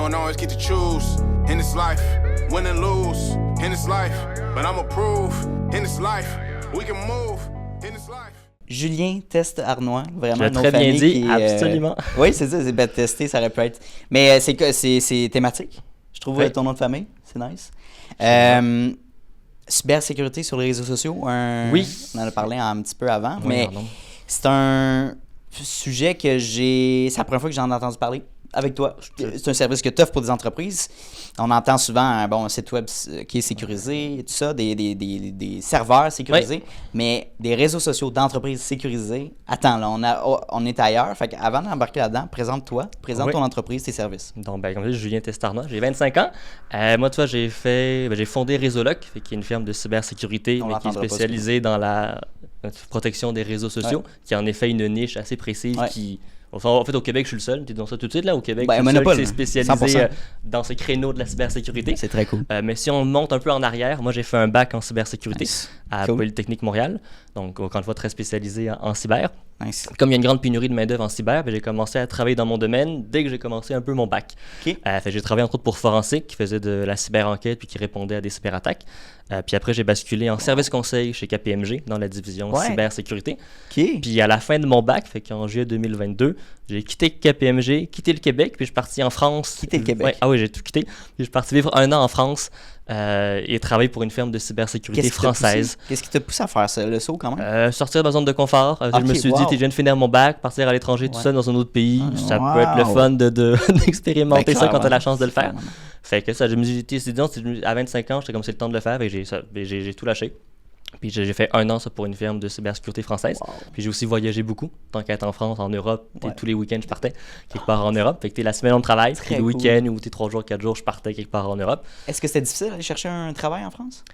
don't always get to choose in this life, win and lose in this life, but I'ma prove in this life, we can move in this life. Julien Teste Arnois, vraiment j'ai très bien dit, absolument. Oui, c'est ça, c'est bien testé, ça aurait pu être. Mais c'est thématique, je trouve, ton nom de famille, c'est nice. Cybersécurité sur les réseaux sociaux, oui. On en a parlé un petit peu avant, mais c'est un sujet que c'est la première fois que j'en ai entendu parler avec toi. C'est un service que tu offres pour des entreprises. On entend souvent un site web qui est sécurisé, tout ça, des serveurs sécurisés, mais des réseaux sociaux d'entreprises sécurisés. Attends, là, on est ailleurs. Fait qu'avant d'embarquer là-dedans, présente ton entreprise, tes services. Donc, comme je dis, Julien Teste Arnois, j'ai 25 ans. Moi, tu vois, j'ai fondé Résoloc, qui est une firme de cybersécurité, mais qui est spécialisée dans la protection des réseaux sociaux, qui a en effet une niche assez précise qui... En fait, au Québec, je suis le seul. Tu es dans ça tout de suite, là. Au Québec, je suis le seul qui s'est spécialisé dans ce créneau de la cybersécurité. C'est très cool. Mais si on monte un peu en arrière, moi, j'ai fait un bac en cybersécurité à Polytechnique Montréal. Donc, encore une fois, très spécialisé en cyber. Nice. Comme il y a une grande pénurie de main-d'œuvre en cyber, j'ai commencé à travailler dans mon domaine dès que j'ai commencé un peu mon bac. J'ai travaillé entre autres pour Forensic, qui faisait de la cyber-enquête puis qui répondait à des cyberattaques. Puis après, j'ai basculé en service conseil chez KPMG dans la division cybersécurité. Puis à la fin de mon bac, en juillet 2022, j'ai quitté KPMG, quitté le Québec, puis je suis parti en France. Quitté le Québec? J'ai tout quitté. Puis je suis parti vivre 1 an en France et travailler pour une firme de cybersécurité française. Qu'est-ce qui t'a poussé à faire ça, le saut quand même? Sortir de ma zone de confort. Je me suis dit, je viens de finir mon bac, partir à l'étranger tout seul dans un autre pays, ça peut être le fun d'expérimenter ça quand tu as la chance de le faire. Fait que ça, je me suis dit, à 25 ans, j'étais comme c'est le temps de le faire, et j'ai tout lâché. Puis j'ai fait 1 an ça pour une firme de cybersécurité française. Puis j'ai aussi voyagé beaucoup, tant qu'être en France, en Europe. Tous les week-ends, je partais quelque part en Europe. Fait que t'es la semaine de travail, puis le week-end ou t'es 3 jours, 4 jours, je partais quelque part en Europe. Est-ce que c'était difficile d'aller chercher un travail en France?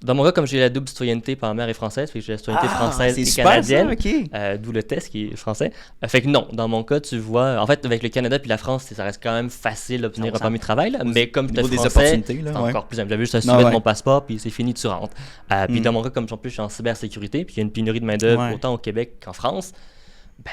Dans mon cas, comme j'ai la double citoyenneté par mère et française, puis j'ai la citoyenneté française et canadienne, d'où le test qui est français. Fait que non, dans mon cas, tu vois, en fait, avec le Canada puis la France, ça reste quand même facile d'obtenir un permis de travail, là, mais comme tu es français, c'est encore plus simple. J'avais juste à soumettre mon passeport, puis c'est fini, tu rentres. Puis dans mon cas, comme en plus je suis en cybersécurité, puis il y a une pénurie de main-d'œuvre autant au Québec qu'en France,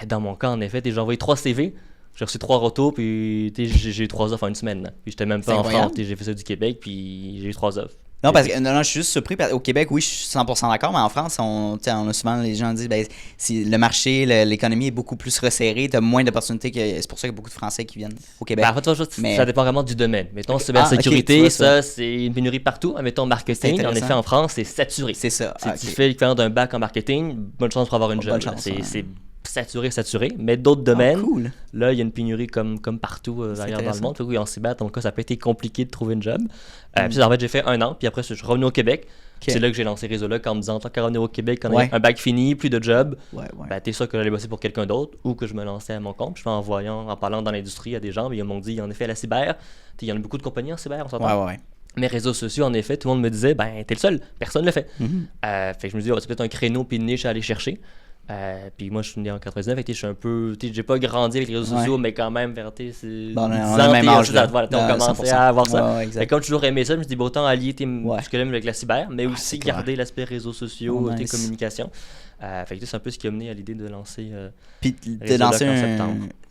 dans mon cas, en effet, j'ai envoyé 3 CV. J'ai reçu 3 retours, puis j'ai eu 3 offres en une semaine. Là. Puis j'étais même pas en France, j'ai fait ça du Québec, puis j'ai eu 3 offres. Non, parce que je suis juste surpris. Au Québec, oui, je suis 100% d'accord, mais en France, on a souvent les gens disent si le marché, l'économie est beaucoup plus resserrée, tu as moins d'opportunités. C'est pour ça qu'il y a beaucoup de Français qui viennent au Québec. En fait, ça dépend vraiment du domaine. Mettons, cybersécurité, ça, c'est une pénurie partout. Mettons, marketing, en effet, en France, c'est saturé. C'est ça. Si tu fais l'équivalent d'un bac en marketing, bonne chance pour avoir une job. C'est saturé, mais d'autres domaines, là, il y a une pénurie comme partout ailleurs dans le monde. Oui, en cyber, dans mon cas, ça a pas été compliqué de trouver une job. Puis en fait, j'ai fait 1 an, puis après, je suis revenu au Québec. C'est là que j'ai lancé Résoloc en me disant, tant qu'à revenir au Québec, quand on a un bac fini, plus de job, t'es sûr que j'allais bosser pour quelqu'un d'autre ou que je me lançais à mon compte. Puis en parlant dans l'industrie à des gens, ils m'ont dit, en effet, la cyber, il y en a beaucoup de compagnies en cyber, on s'entend. Mes réseaux sociaux, en effet, tout le monde me disait, t'es le seul, personne ne le fait. Fait que je me dis, c'est peut-être un créneau puis une niche à aller chercher. Puis moi je suis né en 99, je suis un peu, j'ai pas grandi avec les réseaux sociaux, mais quand même vers on a le même âge, on commençait à avoir ça. Exact. Comme toujours aimé ça, je me dis autant allier ce que j'aime avec la cyber, mais aussi garder l'aspect réseaux sociaux, tes communications. Fait que c'est un peu ce qui a mené à l'idée de lancer. Puis de lancer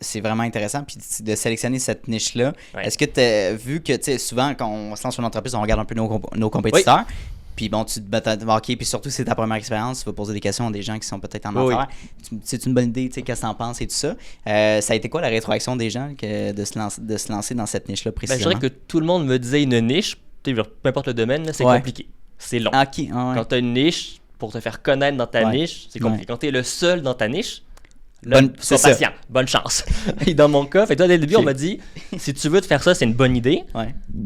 c'est vraiment intéressant, puis de sélectionner cette niche là. Est-ce que tu as vu que souvent quand on se lance sur une entreprise, on regarde un peu nos compétiteurs. Puis bon, tu te bats, OK, puis surtout, c'est ta première expérience, tu vas poser des questions à des gens qui sont peut-être en affaires. C'est une bonne idée, tu sais, qu'est-ce que t'en penses et tout ça. Ça a été quoi la rétroaction des gens de se lancer dans cette niche-là précisément? Je dirais que tout le monde me disait une niche, peu importe le domaine, c'est compliqué. C'est long. Quand tu as une niche, pour te faire connaître dans ta niche, c'est compliqué. Quand tu es le seul dans ta niche, sois patient, bonne chance. Et dans mon cas, dès le début, on m'a dit, si tu veux te faire ça, c'est une bonne idée,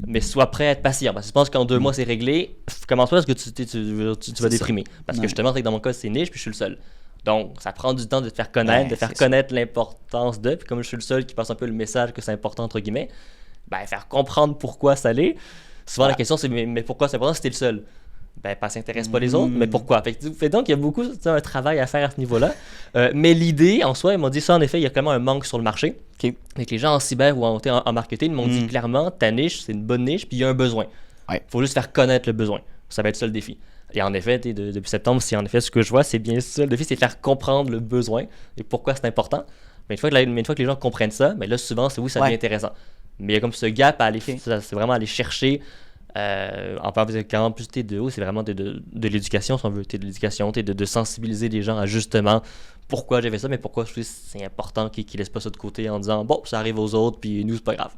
mais sois prêt à être patient. Parce que je pense qu'en 2 mois, c'est réglé. Commence pas parce que tu vas déprimer. Parce que justement, dans mon cas, c'est niche, puis je suis le seul. Donc, ça prend du temps de te faire connaître, de faire connaître l'importance de. Puis comme je suis le seul qui passe un peu le message que c'est important, entre guillemets, faire comprendre pourquoi ça l'est. Souvent, la question, c'est mais pourquoi c'est important si t'es le seul? Parce que ça n'intéresse pas les autres, mais pourquoi? Fait donc, il y a beaucoup un travail à faire à ce niveau-là. Mais l'idée, en soi, ils m'ont dit ça, en effet, il y a clairement un manque sur le marché. Avec les gens en cyber ou en marketing, ils m'ont dit clairement, ta niche, c'est une bonne niche, puis il y a un besoin. Il faut juste faire connaître le besoin. Ça va être ça le défi. Et en effet, depuis septembre, si en effet ce que je vois, c'est bien ça. Le défi, c'est faire comprendre le besoin et pourquoi c'est important. Mais une fois que les gens comprennent ça, là, souvent, c'est où ça devient intéressant. Mais il y a comme ce gap à aller, c'est vraiment aller chercher. En parlant de plus de haut, c'est vraiment de l'éducation, si on veut, de l'éducation, de sensibiliser les gens à justement pourquoi j'ai fait ça, mais pourquoi je trouve que c'est important qu'ils laissent pas ça de côté en disant bon, ça arrive aux autres, puis nous, c'est pas grave.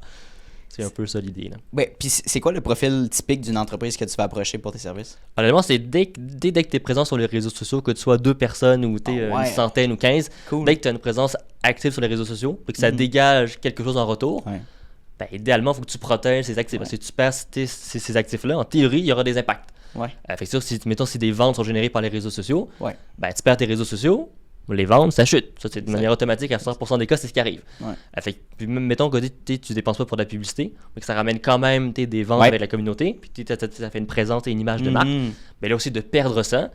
C'est un peu ça l'idée. Là. Ouais, puis c'est quoi le profil typique d'une entreprise que tu vas approcher pour tes services? Honnêtement, c'est dès que tu es présent sur les réseaux sociaux, que tu sois 2 personnes ou une centaine ou 15, dès que tu as une présence active sur les réseaux sociaux et que ça dégage quelque chose en retour, ben, idéalement, il faut que tu protèges ces actifs. Parce que tu perds ces actifs-là, en théorie, il y aura des impacts. Fait que sûr, si des ventes sont générées par les réseaux sociaux, ben, tu perds tes réseaux sociaux, les ventes, ça chute. Ça, c'est de manière automatique, à 100% des cas, c'est ce qui arrive. Fait que, puis même, mettons que tu dépenses pas pour de la publicité, mais que ça ramène quand même des ventes avec la communauté, puis ça fait une présence et une image de marque. Mais là aussi, de perdre ça,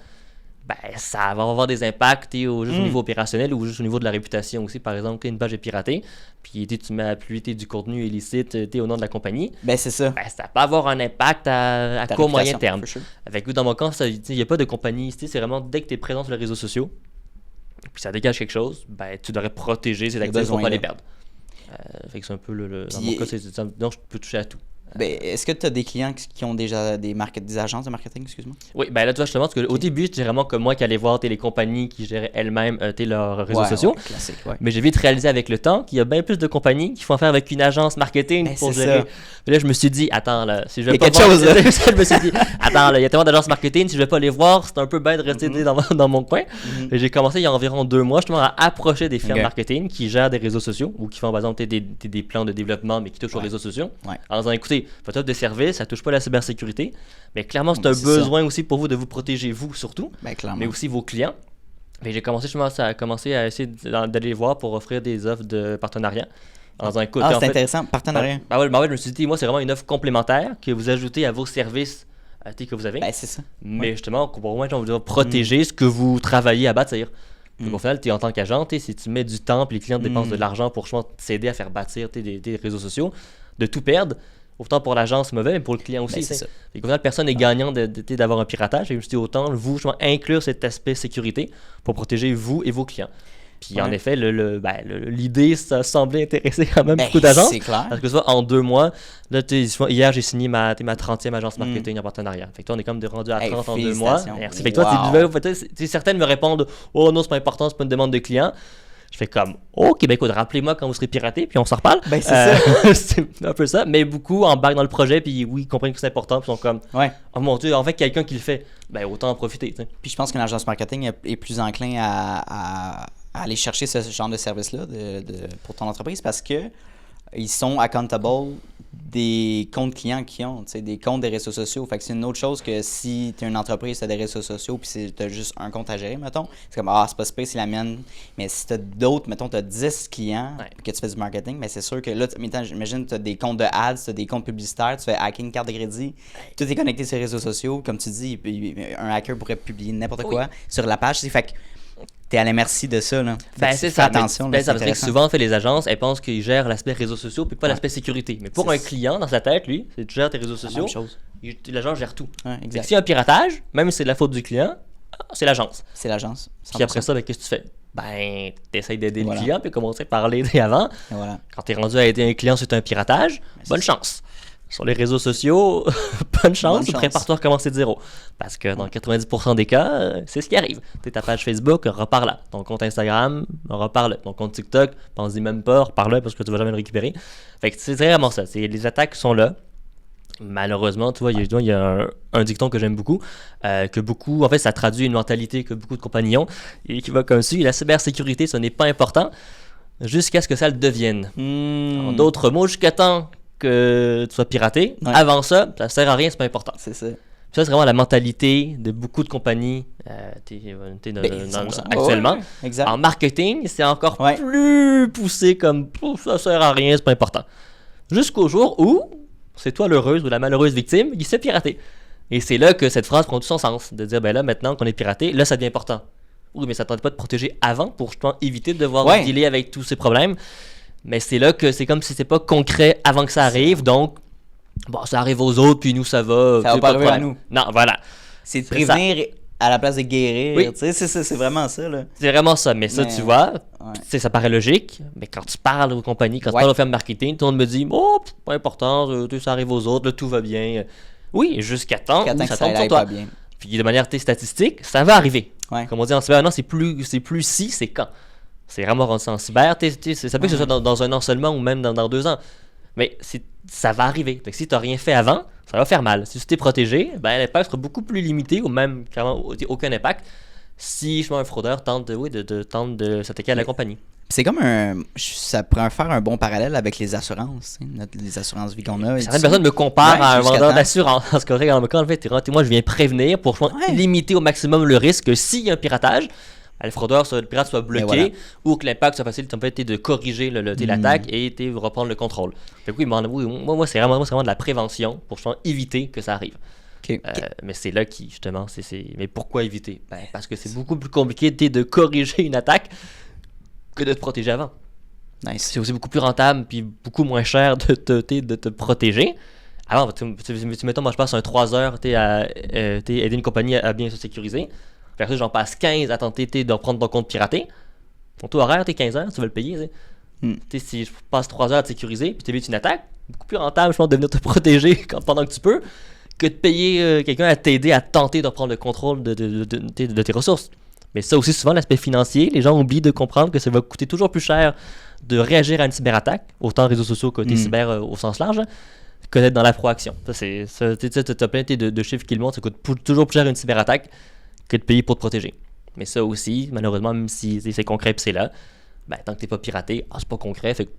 ben, ça va avoir des impacts juste au niveau opérationnel ou juste au niveau de la réputation aussi. Par exemple, une page est piratée, puis tu mets à publier du contenu illicite au nom de la compagnie. Ben, c'est ça. Ben, ça peut avoir un impact à court, moyen terme. Avec nous, dans mon cas, il n'y a pas de compagnie. C'est vraiment dès que tu es présent sur les réseaux sociaux, puis ça dégage quelque chose, ben, tu devrais protéger ces actifs pour ne pas les perdre. Fait que c'est un peu dans mon cas, donc je peux toucher à tout. Ben, est-ce que tu as des clients qui ont déjà des agences de marketing, excuse-moi? Oui, ben là, tu vois, justement, parce qu'au début, c'était vraiment comme moi qui allais voir les compagnies qui géraient elles-mêmes leurs réseaux sociaux. Classique, mais j'ai vite réalisé avec le temps qu'il y a bien plus de compagnies qui font affaire avec une agence marketing pour gérer. Mais là, je me suis dit, attends, là, si je vais pas voir... je me suis dit, attends, là, il y a tellement d'agences marketing, si je vais pas les voir, c'est un peu bête de rester dans mon coin. Et j'ai commencé il y a environ 2 mois, justement, à approcher des firmes marketing qui gèrent des réseaux sociaux ou qui font, par exemple, des plans de développement, mais qui touchent aux réseaux sociaux. En disant, écoutez, votre offre de service, ça touche pas la cybersécurité, mais clairement, c'est un besoin aussi pour vous de vous protéger, vous surtout, mais aussi vos clients. Et j'ai commencé à essayer d'aller voir pour offrir des offres de partenariat. C'est intéressant, partenariat. Je me suis dit, moi, c'est vraiment une offre complémentaire que vous ajoutez à vos services que vous avez. Ben, c'est ça. Mais justement, pour au moins, on veut protéger ce que vous travaillez à bâtir. Donc, au final, en tant qu'agent, si tu mets du temps et les clients dépensent de l'argent pour t'aider à faire bâtir des réseaux sociaux, de tout perdre, autant pour l'agence, c'est mauvais, mais pour le client aussi. C'est ça. Et qu'au final, personne n'est gagnant d'avoir un piratage. Et je me suis dit, autant vous, inclure cet aspect sécurité pour protéger vous et vos clients. Puis en effet, l'idée, ça semblait intéresser quand même beaucoup d'agences. C'est clair. Parce que tu vois, en 2 mois, là, hier, j'ai signé ma 30e agence marketing en partenariat. Fait que toi, on est comme rendu à 30 en 2 mois. Merci. Fait que toi, certaines me répondent, oh non, c'est pas important, c'est pas une demande de client. Je fais comme, OK, ben écoute, rappelez-moi quand vous serez piraté, puis on s'en reparle. Ben, c'est ça. C'est un peu ça. Mais beaucoup embarquent dans le projet, puis oui, ils comprennent que c'est important, puis ils sont comme, oh mon Dieu, en fait, quelqu'un qui le fait, ben autant en profiter. T'sais. Puis je pense qu'une agence marketing est plus enclin à aller chercher ce genre de service-là pour ton entreprise parce que ils sont accountable des comptes clients qu'ils ont, des comptes des réseaux sociaux. Fait que c'est une autre chose que si tu es une entreprise, tu as des réseaux sociaux puis tu as juste un compte à gérer, mettons. C'est comme, c'est pas space, c'est la mienne. Mais si tu as d'autres, mettons, tu as 10 clients que tu fais du marketing, mais c'est sûr que là, j'imagine tu as des comptes de ads, tu as des comptes publicitaires, tu fais hacking, carte de crédit. Tout est connecté sur les réseaux sociaux. Comme tu dis, un hacker pourrait publier n'importe quoi sur la page. Fait que t'es à la merci de ça, là. C'est ça. Attention. Ça veut dire que souvent, les agences, elles pensent qu'ils gèrent l'aspect réseaux sociaux puis pas l'aspect sécurité. Mais pour un client, dans sa tête, lui, c'est tu gères tes réseaux sociaux. L'agence gère tout. S'il y a un piratage, même si c'est de la faute du client, c'est l'agence. C'est l'agence. 100%. Puis après ça, qu'est-ce que tu fais? Ben, t'essayes d'aider le client puis commencer par l'aider avant. Quand t'es rendu à aider un client sur un piratage, bonne chance. Sur les réseaux sociaux, bonne chance, prépare-toi à recommencer de zéro. Parce que dans 90% des cas, c'est ce qui arrive. Ta page Facebook, repars là. Ton compte Instagram, repars là. Ton compte TikTok, pense-y même pas, repars là parce que tu vas jamais le récupérer. Fait que c'est vraiment ça. Les attaques sont là. Malheureusement, tu vois, il y a un dicton que j'aime beaucoup, que beaucoup, en fait, ça traduit une mentalité que beaucoup de compagnies ont, et qui va comme suit: la cybersécurité, ce n'est pas important jusqu'à ce que ça le devienne. En d'autres mots, jusqu'à temps que tu sois piraté. Avant ça sert à rien, c'est pas important. C'est ça. Ça, c'est vraiment la mentalité de beaucoup de compagnies actuellement. En marketing, c'est encore plus poussé comme ça sert à rien, c'est pas important. Jusqu'au jour où c'est toi l'heureuse ou la malheureuse victime qui s'est piraté. Et c'est là que cette phrase prend tout son sens. De dire, ben là, maintenant qu'on est piraté, là, ça devient important. Oui, mais ça ne tente pas de protéger avant pour justement éviter de devoir dealer avec tous ces problèmes. Mais c'est là que c'est comme si c'était pas concret avant que ça arrive, donc ça arrive aux autres, puis nous ça va. Ça va pas arriver à nous. Non, voilà. C'est prévenir à la place de guérir. Oui. Tu sais, c'est vraiment ça, là. C'est vraiment ça, mais ça, tu vois, Ça paraît logique, mais quand tu parles aux compagnies, quand tu parles aux firmes marketing, tout le monde me dit « Oh, pas important, ça arrive aux autres, là, tout va bien. » Oui, jusqu'à temps où ça tombe sur toi. Bien. Puis de manière statistique, ça va arriver. Ouais. Comme on dit en cyber, non, c'est plus si, c'est quand. C'est vraiment rendu en cyber. Ça peut que ce soit dans un an seulement ou même dans 2 ans. Mais ça va arriver. Fait que si tu n'as rien fait avant, ça va faire mal. Si tu t'es protégé, l'impact sera beaucoup plus limité ou même carrément aucun impact si un fraudeur tente de s'attaquer à la compagnie. C'est comme ça pourrait faire un bon parallèle avec les assurances, les assurances vie qu'on a. Certaines personnes me comparent à un vendeur d'assurance. Parce qu'en fait, moi je viens prévenir pour limiter au maximum le risque que s'il y a un piratage, le pirate soit bloqué ou que l'impact soit facile en fait, de corriger l'attaque et de reprendre le contrôle. Fait que moi c'est vraiment de la prévention pour éviter que ça arrive. Okay. Mais c'est là qui, justement, mais pourquoi éviter? Parce que c'est beaucoup plus compliqué de corriger une attaque que de te protéger avant. Nice. C'est aussi beaucoup plus rentable puis beaucoup moins cher de te protéger. Alors, mettons, moi je passe un 3 heures à aider une compagnie à bien se sécuriser. Puis après, j'en passe 15 à tenter de reprendre ton compte piraté. Ton taux horaire, 15 heures, tu vas le payer. Si je passe 3 heures à te sécuriser puis tu évites une attaque, beaucoup plus rentable, je pense, de venir te protéger pendant que tu peux que de payer quelqu'un à t'aider à tenter de reprendre le contrôle de tes ressources. Mais ça aussi, souvent, l'aspect financier, les gens oublient de comprendre que ça va coûter toujours plus cher de réagir à une cyberattaque, autant réseaux sociaux que côté cyber au sens large, que d'être dans la proaction. Tu as plein de chiffres qui le montrent, ça coûte toujours plus cher une cyberattaque que de payer pour te protéger. Mais ça aussi, malheureusement, même si c'est concret et c'est là, tant que t'es pas piraté, c'est pas concret, fait que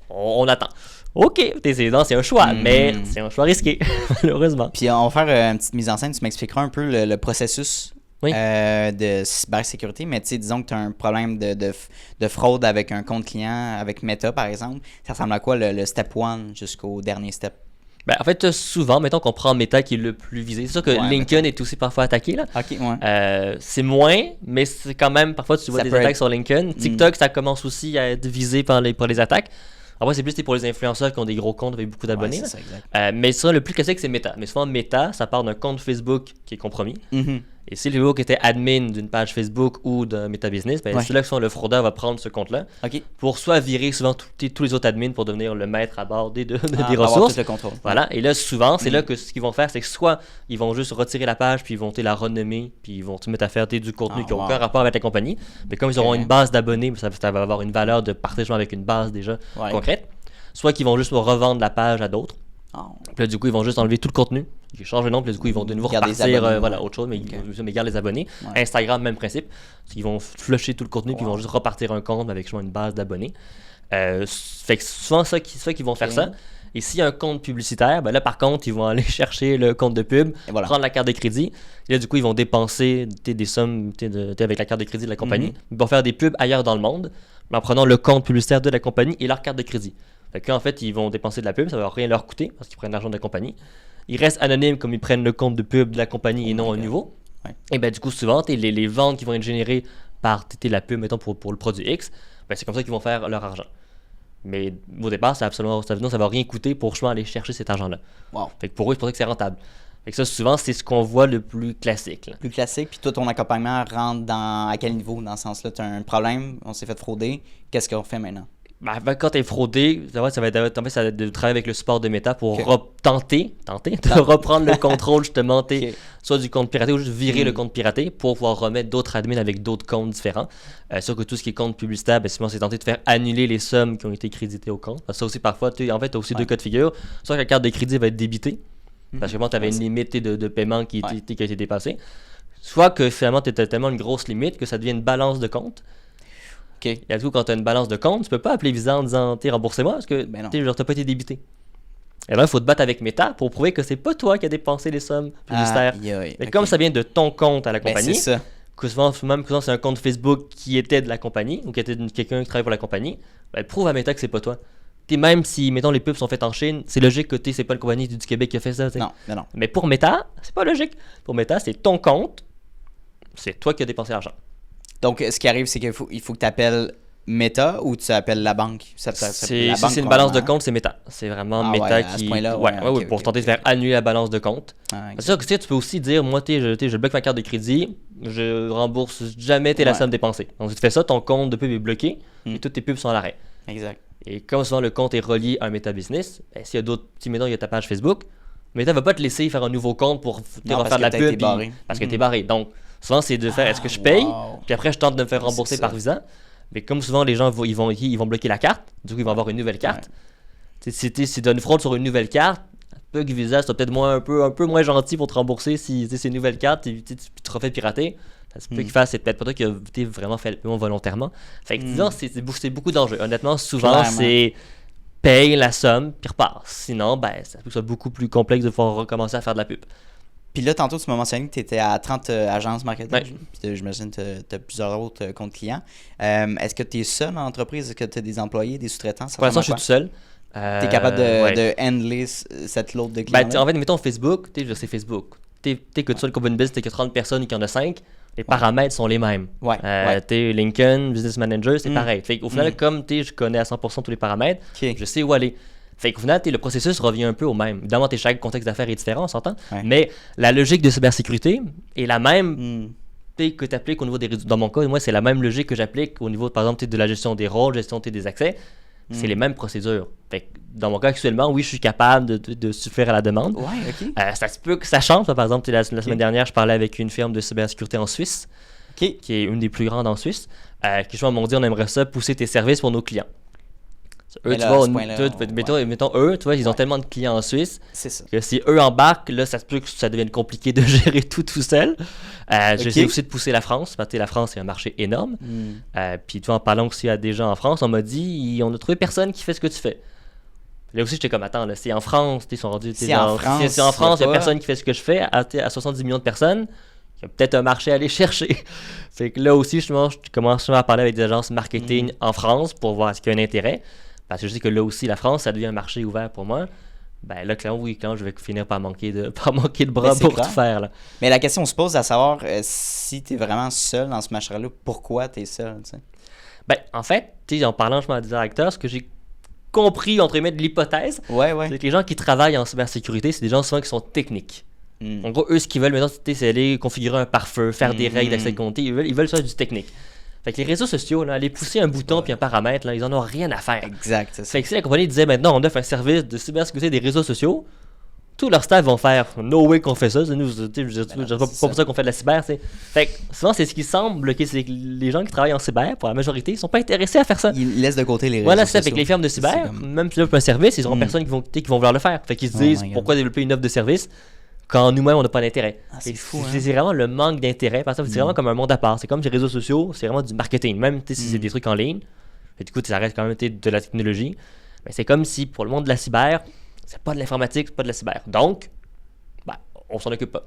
on attend. OK, c'est un choix, mais c'est un choix risqué, malheureusement. Puis on va faire une petite mise en scène, tu m'expliqueras un peu le processus de cybersécurité, mais disons que tu as un problème de fraude avec un compte client, avec Meta par exemple. Ça ressemble à quoi le step 1 jusqu'au dernier step? En fait, souvent, mettons qu'on prend Meta qui est le plus visé. C'est sûr que LinkedIn est aussi parfois attaqué. Là. OK, ouais. C'est moins, mais c'est quand même, parfois, tu vois des attaques sur LinkedIn. TikTok, ça commence aussi à être visé par les attaques. Après, c'est plus pour les influenceurs qui ont des gros comptes avec beaucoup d'abonnés. Ouais, c'est ça, exact. Mais ça, le plus classique, c'est Meta. Mais souvent, Meta, ça part d'un compte Facebook qui est compromis. Et si le Facebook était admin d'une page Facebook ou d'un Meta Business, c'est là que le fraudeur va prendre ce compte-là pour soit virer souvent tous les autres admins pour devenir le maître à bord des ressources. Tout le contrôle. Voilà. Et là, souvent, c'est là que ce qu'ils vont faire, c'est que soit ils vont juste retirer la page, puis ils vont la renommer, puis ils vont te mettre à faire du contenu qui n'a aucun rapport avec la compagnie. Mais comme ils auront une base d'abonnés, ça va avoir une valeur de partage avec une base déjà concrète. Soit qu'ils vont juste revendre la page à d'autres. Puis là, du coup, ils vont juste enlever tout le contenu. Ils changent le nom, puis là, du coup, ils vont de nouveau repartir autre chose, mais ils gardent les abonnés. Instagram, même principe. Ils vont flusher tout le contenu, puis ils vont juste repartir un compte avec une base d'abonnés. Fait que souvent, ça qu'ils vont faire ça. Et s'il y a un compte publicitaire, là, par contre, ils vont aller chercher le compte de pub, prendre la carte de crédit. Et là, du coup, ils vont dépenser des sommes avec la carte de crédit de la compagnie. Ils vont faire des pubs ailleurs dans le monde, en prenant le compte publicitaire de la compagnie et leur carte de crédit. Fait qu'en fait, ils vont dépenser de la pub, ça va rien leur coûter parce qu'ils prennent l'argent de la compagnie. Ils restent anonymes comme ils prennent le compte de pub de la compagnie et non un nouveau. Et du coup, souvent, les ventes qui vont être générées par la pub, mettons, pour le produit X, c'est comme ça qu'ils vont faire leur argent. Mais au départ, ça va rien coûter pour aller chercher cet argent-là. Fait que pour eux, c'est pour ça que c'est rentable. Fait que ça, souvent, c'est ce qu'on voit le plus classique. Là. Plus classique, puis toi, ton accompagnement rentre à quel niveau dans ce sens-là? Tu as un problème, on s'est fait frauder, qu'est-ce qu'on fait maintenant? Quand tu es fraudé, ça va être de travailler avec le support de Meta pour tenter de reprendre le contrôle justement soit du compte piraté ou juste virer le compte piraté pour pouvoir remettre d'autres admins avec d'autres comptes différents. Sûr que tout ce qui est compte publicitaire, souvent c'est tenter de faire annuler les sommes qui ont été créditées au compte. Parce que ça aussi parfois, tu as aussi deux cas de figure. Soit que la carte de crédit va être débitée, parce que tu avais une limite de paiement qui a été dépassée. Soit que finalement tu as tellement une grosse limite que ça devient une balance de compte. Et du coup, quand tu as une balance de compte, tu peux pas appeler Visa en disant remboursez-moi parce que t'as pas été débité. Et là, il faut te battre avec Meta pour prouver que c'est pas toi qui as dépensé les sommes publicitaires. Mais comme ça vient de ton compte à la compagnie, que souvent c'est un compte Facebook qui était de la compagnie ou qui était quelqu'un qui travaille pour la compagnie, prouve à Meta que c'est pas toi. Même si, mettons, les pubs sont faites en Chine, c'est logique que c'est pas le compagnie du Québec qui a fait ça. Non. Mais pour Meta, c'est pas logique. Pour Meta, c'est ton compte, c'est toi qui as dépensé l'argent. Donc, ce qui arrive, c'est qu'il faut que tu appelles Meta ou tu appelles la banque? Si c'est une balance de compte, c'est Meta. C'est vraiment Meta qui... pour tenter de faire annuler la balance de compte. C'est sûr que tu peux aussi dire, moi, je bloque ma carte de crédit, je rembourse jamais la somme dépensée. Donc, tu fais ça, ton compte de pub est bloqué et toutes tes pubs sont à l'arrêt. Exact. Et comme souvent le compte est relié à un Meta Business, s'il y a d'autres petits mettons, il y a ta page Facebook, Meta va pas te laisser faire un nouveau compte pour refaire de la pub parce que t'es barré. Donc, souvent, c'est de faire est-ce que je paye, puis après, je tente de me faire rembourser par Visa. Mais comme souvent, les gens ils vont bloquer la carte, du coup, ils vont avoir une nouvelle carte. Si tu as une fraude sur une nouvelle carte, peut que Visa soit peut-être un peu moins gentil pour te rembourser si c'est une nouvelle carte et tu te refais pirater. Ça se peut qu'il fasse, c'est peut-être pas toi qui a vraiment fait le paiement volontairement. Fait que disons, c'est beaucoup d'enjeux. Honnêtement, souvent, c'est paye la somme puis repars. Sinon, ça peut que ce soit beaucoup plus complexe de pouvoir recommencer à faire de la pub. Puis là, tantôt, tu m'as mentionné que tu étais à 30 agences marketing. Puis j'imagine que tu as plusieurs autres comptes clients. Est-ce que tu es seul en entreprise? Est-ce que tu as des employés, des sous-traitants? Pour l'instant, je suis tout seul. Tu es capable de handler cette load de clients? En fait, mettons Facebook, c'est Facebook. Tu que tu sois le Common Business, tu que 30 personnes et qu'il y en a 5. Les paramètres sont les mêmes. Lincoln, Business Manager, c'est pareil. Fait qu'au final, comme je connais à 100% tous les paramètres, je sais où aller. Fait qu'au final, le processus revient un peu au même. Évidemment, chaque contexte d'affaires est différent, on s'entend. Mais la logique de cybersécurité est la même que tu appliques au niveau des réseaux. Dans mon cas, moi, c'est la même logique que j'applique au niveau, par exemple, de la gestion des rôles, gestion des accès. C'est les mêmes procédures. Fait que dans mon cas actuellement, oui, je suis capable de suffire à la demande. Ça se peut que ça change. Par exemple, la semaine dernière, je parlais avec une firme de cybersécurité en Suisse, qui est une des plus grandes en Suisse, qui m'ont dit on aimerait ça pousser tes services pour nos clients. Eux, mettons eux, tu vois, ils ont tellement de clients en Suisse que si eux embarquent, là, ça se peut que ça devienne compliqué de gérer tout seul. J'essaie aussi de pousser la France, parce que la France, c'est un marché énorme. Puis, tu vois, en parlant aussi à des gens en France, on m'a dit, on a trouvé personne qui fait ce que tu fais. Là aussi, j'étais comme, attends, là, c'est en France, ils sont rendus. C'est en France, il n'y a personne qui fait ce que je fais à 70 millions de personnes. Il y a peut-être un marché à aller chercher. Fait que là aussi, je commence à parler avec des agences marketing en France pour voir est-ce qu'il y a un intérêt. Parce que je sais que là aussi, la France, ça devient un marché ouvert pour moi. Là, clairement, je vais finir par manquer de bras pour tout faire. Là. Mais la question se pose à savoir si tu es vraiment seul dans ce marché-là, pourquoi tu es seul? T'sais? En fait, en parlant à des directeurs, ce que j'ai compris, entre guillemets, de l'hypothèse, c'est que les gens qui travaillent en cybersécurité, c'est des gens souvent qui sont techniques. En gros, eux, ce qu'ils veulent maintenant, c'est aller configurer un pare-feu, faire des règles d'accès compté. Ils veulent ça du technique. Fait que les réseaux sociaux, là, aller pousser un bouton puis un paramètre, là, ils en ont rien à faire. Exact. Fait que si la compagnie disait maintenant on offre un service de cybersécurité des réseaux sociaux, tous leurs staff vont faire no way qu'on fait ça. C'est nous, c'est pas pour ça qu'on fait de la cyber. Fait que souvent, c'est ce qui semble bloquer, c'est que les gens qui travaillent en cyber, pour la majorité, ils sont pas intéressés à faire ça. Ils laissent de côté les réseaux sociaux. Voilà, c'est ça. Avec les firmes de cyber, même si ils offrent un service, ils auront personne qui vont vouloir le faire. Fait qu'ils se disent pourquoi développer une offre de service quand nous-mêmes, on n'a pas d'intérêt. C'est fou, c'est vraiment le manque d'intérêt. Parce que c'est vraiment comme un monde à part. C'est comme les réseaux sociaux, c'est vraiment du marketing. Même si c'est des trucs en ligne, et du coup, ça reste quand même de la technologie. Mais c'est comme si, pour le monde de la cyber, c'est pas de l'informatique, c'est pas de la cyber. Donc, on s'en occupe pas.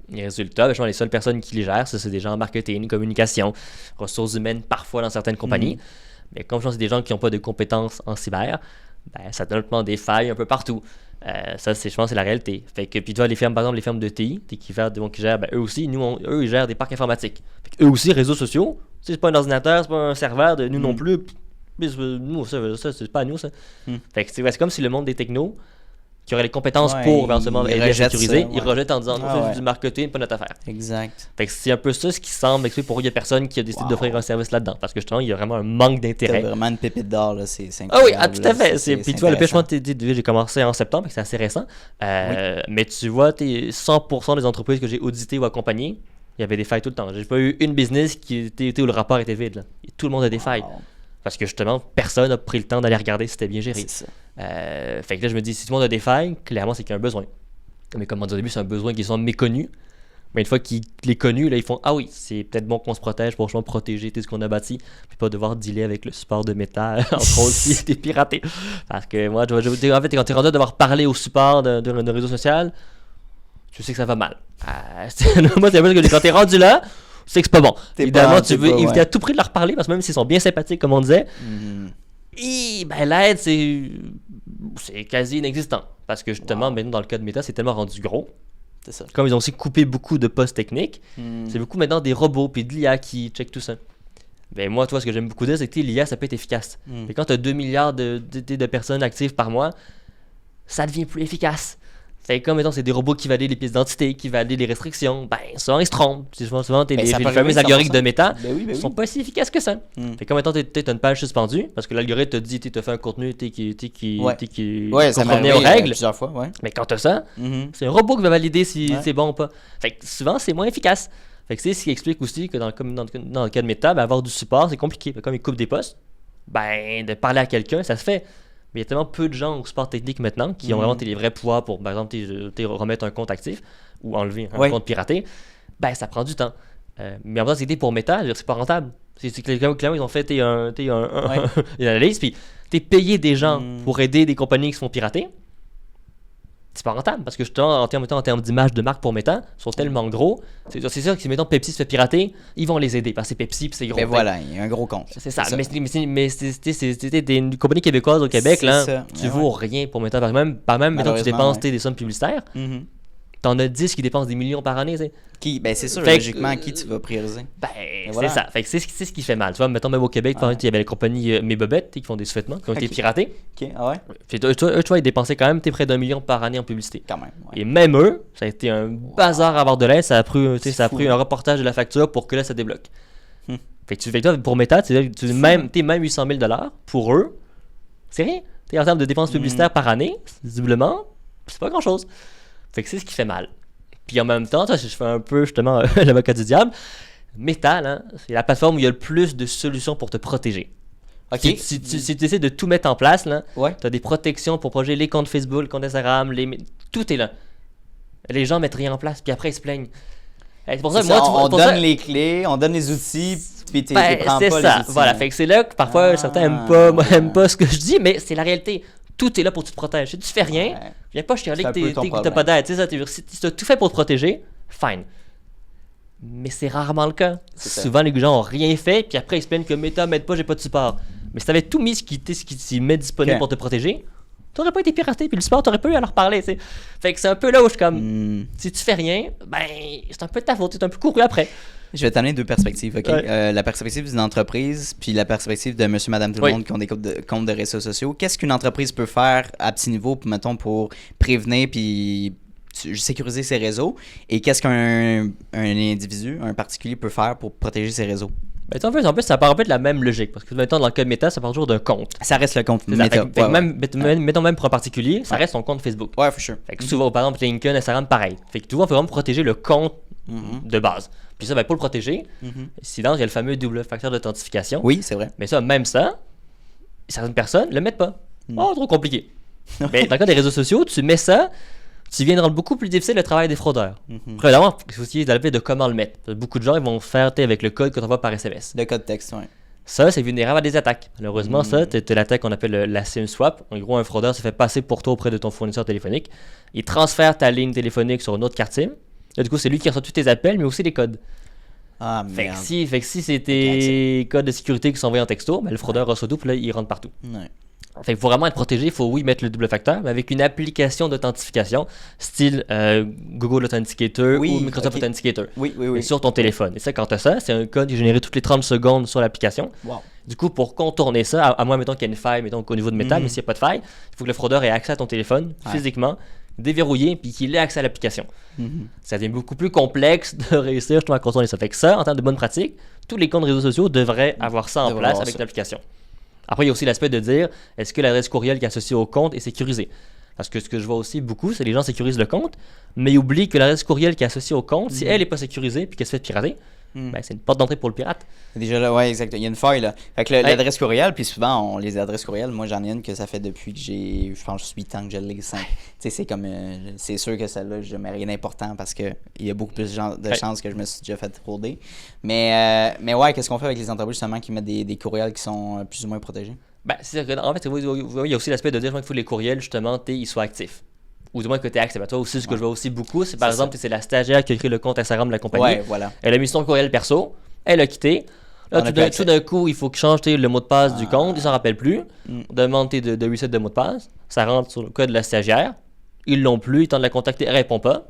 Les résultats, les seules personnes qui les gèrent, c'est des gens en marketing, communication, ressources humaines, parfois dans certaines compagnies. Mais comme je pense que c'est des gens qui n'ont pas de compétences en cyber, ça donne des failles un peu partout. Ça, je pense, c'est la réalité. Fait que, puis tu vois, les firmes, par exemple, les firmes de TI, qui gèrent, eux aussi, eux, ils gèrent des parcs informatiques. Fait que eux aussi, réseaux sociaux, c'est pas un ordinateur, c'est pas un serveur, nous non plus. Nous, ça, c'est pas à nous, ça. Fait que c'est comme si le monde des technos, qui aurait les compétences pour éventuellement aider à sécuriser, ils rejettent en disant c'est du marketing, pas notre affaire. Exact. Fait que c'est un peu ça ce qui semble expliquer pourquoi il y a personne qui a décidé d'offrir un service là-dedans. Parce que justement, il y a vraiment un manque d'intérêt. C'est vraiment une pépite d'or, là, c'est incroyable. Ah oui, tout à fait. Puis tu vois, le pêchement, j'ai commencé en septembre, c'est assez récent. Mais tu vois, 100% des entreprises que j'ai auditées ou accompagnées, il y avait des failles tout le temps. J'ai pas eu une business où le rapport était vide. Là. Et tout le monde a des failles. Parce que justement, personne n'a pris le temps d'aller regarder si c'était bien géré. C'est ça. Fait que là, je me dis, si tout le monde a des failles, clairement, c'est qu'il y a un besoin. Mais comme on dit au début, c'est un besoin qui sont méconnus. Mais une fois qu'il est connu, là, ils font ah oui, c'est peut-être bon qu'on se protège pour protéger tout ce qu'on a bâti, puis pas devoir dealer avec le support de Meta, entre autres, si t'es piraté. Parce que moi, en fait, quand t'es rendu à devoir parler au support de réseau social, tu sais que ça va mal. Moi, c'est un peu que quand t'es rendu là, c'est que c'est pas bon. Évidemment, tu veux éviter à tout prix de leur parler, parce que même s'ils sont bien sympathiques, comme on disait, l'aide, c'est quasi inexistant. Parce que justement, maintenant, dans le cas de Meta, c'est tellement rendu gros. C'est ça. Comme ils ont aussi coupé beaucoup de postes techniques, c'est beaucoup maintenant des robots puis de l'IA qui check tout ça. Ben moi, toi, ce que j'aime beaucoup dire, c'est que l'IA, ça peut être efficace. Et quand tu as 2 milliards de personnes actives par mois, ça devient plus efficace. Fait comme, mettons, c'est des robots qui valident les pièces d'identité, qui valident les restrictions. Ben, souvent, ils se trompent. Souvent, les fameux algorithmes de méta ne sont pas si efficaces que ça. Fait comme, mettons, t'as une page suspendue, parce que l'algorithme te dit, t'as fait un contenu qui convenait aux règles. Plusieurs fois, Mais quand t'as ça, c'est un robot qui va valider si c'est bon ou pas. Fait que souvent, c'est moins efficace. Fait que c'est ce qui explique aussi que dans le cas de méta, ben, avoir du support, c'est compliqué. Comme ils coupent des postes, ben, de parler à quelqu'un, ça se fait. Mais il y a tellement peu de gens au support technique maintenant qui ont vraiment les vrais pouvoirs pour, par exemple, remettre un compte actif ou enlever un compte piraté. Ben, ça prend du temps. Mais en fait, c'était pour Meta, c'est pas rentable. C'est clairement, ils ont fait une analyse, puis t'es payé des gens pour aider des compagnies qui se font pirater. C'est pas rentable parce que justement, en termes d'image de marque pour Meta, ils sont tellement gros. C'est sûr que si mettons Pepsi se fait pirater, ils vont les aider parce que c'est Pepsi puis c'est gros. Mais voilà, il y a un gros compte. C'est ça. Mais c'était une compagnie québécoise au Québec, là, tu vaux rien pour Meta. Par même mettons, tu dépenses des sommes publicitaires. T'en as 10 qui dépensent des millions par année, tu sais. Ben c'est sûr, logiquement, qui tu vas prioriser? Ben, c'est ça. Fait que c'est ce qui fait mal. Tu vois, mettons, même au Québec, il y avait la compagnie Mes Bobettes qui font des sous-vêtements qui ont été piratés. OK, ah ouais? Puis tu vois, ils dépensaient quand même près d'1 million par année en publicité. Quand même, ouais. Et même eux, ça a été un bazar à avoir de l'aide. Ça a pris un reportage de la facture pour que là, ça débloque. Fait que toi, pour Meta, t'es même 800 000 $ pour eux. C'est rien. En termes de dépenses publicitaires par année, visiblement, c'est pas grand-chose. Fait que c'est ce qui fait mal. Puis en même temps, je fais un peu justement l'avocat du diable. Meta, là, c'est la plateforme où il y a le plus de solutions pour te protéger. Okay. Si tu essaies de tout mettre en place, tu as des protections pour protéger les comptes Facebook, les comptes Instagram, tout est là. Les gens mettent rien en place, puis après ils se plaignent. C'est pour ça que on donne les clés, on donne les outils, puis tu prends pas les outils. Voilà, fait que c'est là que parfois certains aiment pas ce que je dis, mais c'est la réalité. Tout est là pour que tu te protèges. Si tu fais rien, viens pas chialer que t'as pas d'aide. Si tu as tout fait pour te protéger, fine. Mais c'est rarement le cas. Souvent, les gens ont rien fait, puis après, ils se plaignent que Meta m'aide pas, j'ai pas de support. Mais si t'avais tout mis ce qui met disponible pour te protéger, t'aurais pas été piraté, puis le support, t'aurais pas eu à leur parler. T'sais. Fait que c'est un peu là où je suis comme, si tu fais rien, ben, c'est un peu de ta faute, t'es un peu couru après. Je vais t'amener deux perspectives, OK? La perspective d'une entreprise, puis la perspective de monsieur, madame, tout le monde qui ont des comptes de réseaux sociaux. Qu'est-ce qu'une entreprise peut faire à petit niveau, mettons, pour prévenir puis sécuriser ses réseaux? Et qu'est-ce qu'un individu, un particulier peut faire pour protéger ses réseaux? Ben, en fait, ça part un peu de la même logique. Parce que, mettons, dans le cas de Meta, ça part toujours d'un compte. Ça reste le compte Meta. Mettons même pour un particulier, ça reste son compte Facebook. Ouais, for sure. Fait que souvent, par exemple, LinkedIn, Instagram, pareil. Fait que tu vois, il faut vraiment protéger le compte de base. Puis ça, ben, pour le protéger, sinon, il y a le fameux double facteur d'authentification. Oui, c'est vrai. Mais ça, certaines personnes le mettent pas. Oh, trop compliqué. Mais dans le cas des réseaux sociaux, tu mets ça, tu viens de rendre beaucoup plus difficile le travail des fraudeurs. Premièrement, il faut aussi d'aller de comment le mettre. Beaucoup de gens ils vont faire avec le code que tu envoies par SMS. Le code texte, oui. Ça, c'est vulnérable à des attaques. Malheureusement, ça, tu as l'attaque qu'on appelle la SIM swap. En gros, un fraudeur se fait passer pour toi auprès de ton fournisseur téléphonique. Il transfère ta ligne téléphonique sur une autre carte SIM. Là, du coup, c'est lui qui reçoit tous tes appels, mais aussi les codes. Ah, merde. Fait que si c'est tes codes de sécurité qui sont envoyés en texto, ben, le fraudeur reçoit tout, puis là, il rentre partout. Ouais. Fait qu'il faut vraiment être protégé, il faut mettre le double facteur, mais avec une application d'authentification, style Google Authenticator ou Microsoft Authenticator. Oui. Sur ton téléphone. Et ça, quand tu as ça, c'est un code qui est généré toutes les 30 secondes sur l'application. Wow. Du coup, pour contourner ça, à moins, mettons qu'il y a une faille, mettons qu'au niveau de Meta, mais s'il n'y a pas de faille, il faut que le fraudeur ait accès à ton téléphone physiquement, déverrouillé, puis qu'il ait accès à l'application. Ça devient beaucoup plus complexe de réussir justement à contourner ça. Fait que ça, en termes de bonne pratique, tous les comptes réseaux sociaux devraient avoir ça en place avec l'application. Après, il y a aussi l'aspect de dire, est-ce que l'adresse courriel qui est associée au compte est sécurisée? Parce que ce que je vois aussi beaucoup, c'est que les gens sécurisent le compte, mais ils oublient que l'adresse courriel qui est associée au compte, si elle n'est pas sécurisée puis qu'elle se fait pirater, ben, c'est une porte d'entrée pour le pirate. Déjà là, ouais, exact. Il y a une faille là. Fait que l'adresse courriel, puis souvent, les adresses courriel, moi j'en ai une que ça fait depuis que j'ai, je pense, 8 ans que je l'ai. Tu sais, c'est comme, c'est sûr que celle-là, je mets rien d'important parce qu'il y a beaucoup plus de chances que je me suis déjà fait frauder. Mais ouais, qu'est-ce qu'on fait avec les entreprises justement qui mettent des courriels qui sont plus ou moins protégés? Ben, c'est en fait, il y a aussi l'aspect de dire qu'il faut que les courriels, justement, ils soient actifs. Ou du moins que tu es actif. Toi aussi, ce que je vois aussi beaucoup, c'est par exemple, c'est la stagiaire qui a créé le compte Instagram de la compagnie. Ouais, voilà. Elle a mis son courriel perso, elle a quitté. Là, tout d'un coup, il faut qu'il change le mot de passe du compte, il s'en rappelle plus. On demande de reset de mot de passe. Ça rentre sur le code de la stagiaire. Ils l'ont plus, ils tentent de la contacter, elle répond pas.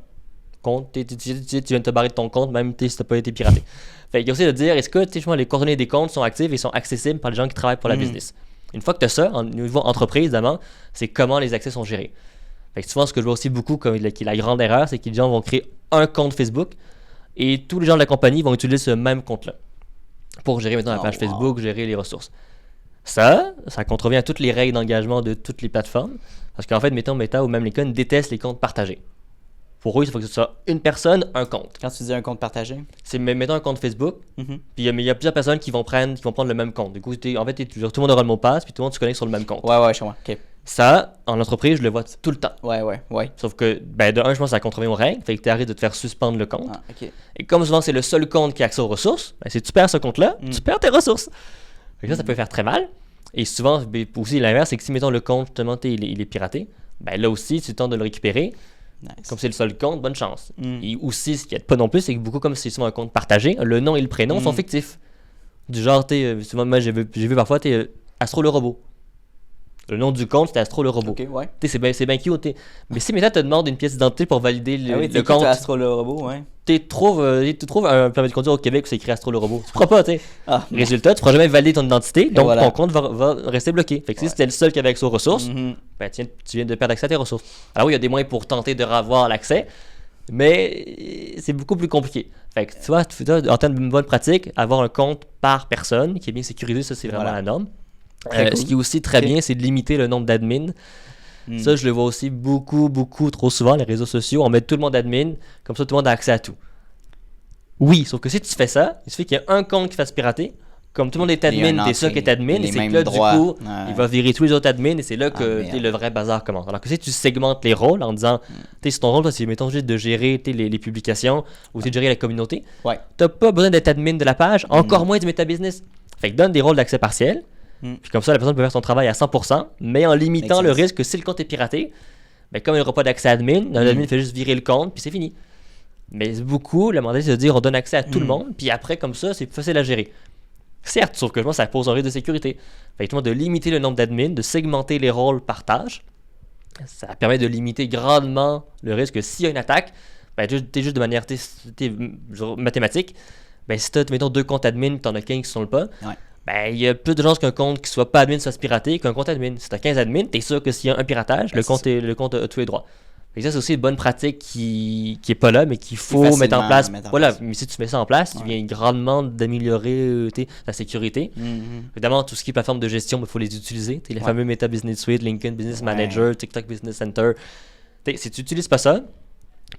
compte, tu viens de te barrer de ton compte, même si tu n'as pas été piraté. Fait qu'il y a aussi de dire, est-ce que les coordonnées des comptes sont actives et sont accessibles par les gens qui travaillent pour la business. Une fois que tu as ça, au niveau entreprise, évidemment, c'est comment les accès sont gérés. Fait que souvent, ce que je vois aussi beaucoup, qui est la grande erreur, c'est que les gens vont créer un compte Facebook et tous les gens de la compagnie vont utiliser ce même compte-là pour gérer maintenant la page Facebook, gérer les ressources. Ça contrevient à toutes les règles d'engagement de toutes les plateformes. Parce qu'en fait, mettons Meta ou même LinkedIn détestent les comptes partagés. Pour eux, il faut que ce soit une personne, un compte. Quand tu dis un compte partagé? C'est, mettons un compte Facebook, puis il y a plusieurs personnes qui vont prendre le même compte. Du coup, tout le monde aura le mot de passe, puis tout le monde se connecte sur le même compte. Ouais, je comprends. OK. Ça, en entreprise, je le vois tout le temps. Ouais. Sauf que, de un, je pense que ça contrevient aux règles, fait que tu arrêtes de te faire suspendre le compte. OK. Et comme souvent, c'est le seul compte qui a accès aux ressources, si tu perds ce compte-là, tu perds tes ressources. Fait que ça peut faire très mal. Et souvent, aussi l'inverse, c'est que si, mettons, le compte, justement, il est piraté, là aussi, tu tentes de le récupérer. Nice. Comme c'est le seul compte, bonne chance. Et aussi, ce qui n'est pas non plus, c'est que beaucoup, comme c'est souvent un compte partagé, le nom et le prénom sont fictifs. Du genre, souvent, moi, j'ai vu parfois, Astro le robot. Le nom du compte, c'était Astro le robot. Ok, ouais. C'est bien cute. Mais si maintenant, tu te demandes une pièce d'identité pour valider le compte. Astro le robot, ouais. Tu trouves un permis de conduire au Québec où c'est écrit Astro le robot. Tu ne feras pas, tu sais. Résultat, tu ne feras jamais valider ton identité, donc ton compte va rester bloqué. Fait que si c'était le seul qui avait accès aux ressources, tu viens de perdre accès à tes ressources. Alors oui, il y a des moyens pour tenter de revoir l'accès, mais c'est beaucoup plus compliqué. Fait que tu vois, en termes de bonne pratique, avoir un compte par personne qui est bien sécurisé, ça c'est vraiment la norme. Cool. Ce qui est aussi très bien, c'est de limiter le nombre d'admins. Ça, je le vois aussi beaucoup trop souvent, les réseaux sociaux. On met tout le monde admin, comme ça tout le monde a accès à tout. Oui, sauf que si tu fais ça, il suffit qu'il y ait un compte qui fasse pirater. Comme tout le monde est admin, t'es sûr qu'il est admin, et c'est que là, du coup, il va virer tous les autres admins, et c'est là que le vrai bazar commence. Alors que si tu segmentes les rôles en disant, si ton rôle, toi, c'est mettons juste de gérer les publications, ou de gérer la communauté, t'as pas besoin d'être admin de la page, encore moins de Meta Business. Fait que donne des rôles d'accès partiel. Puis comme ça, la personne peut faire son travail à 100%, mais en limitant le risque que si le compte est piraté, comme il n'y aura pas d'accès admin, l'admin fait juste virer le compte, puis c'est fini. Mais beaucoup, la mandate, c'est de dire on donne accès à tout le monde, puis après, comme ça, c'est facile à gérer. Certes, sauf que je pense que ça pose un risque de sécurité. Fait que de limiter le nombre d'admins, de segmenter les rôles par tâche, ça permet de limiter grandement le risque que s'il y a une attaque, t'es juste de manière mathématique, si tu as, mettons, 2 comptes admin, tu en as 15 qui sont le pas, il y a plus de chances qu'un compte qui soit pas admin soit piraté qu'un compte admin. Si tu as 15 admins, tu es sûr que s'il y a un piratage, le compte a tous les droits. Et ça, c'est aussi une bonne pratique qui est pas là, mais qu'il faut mettre en place. Mais si tu mets ça en place, tu viens grandement d'améliorer ta sécurité. Évidemment, tout ce qui est plateforme de gestion, il faut les utiliser. Les fameux Meta Business Suite, LinkedIn Business Manager, TikTok Business Center. Si tu n'utilises pas ça,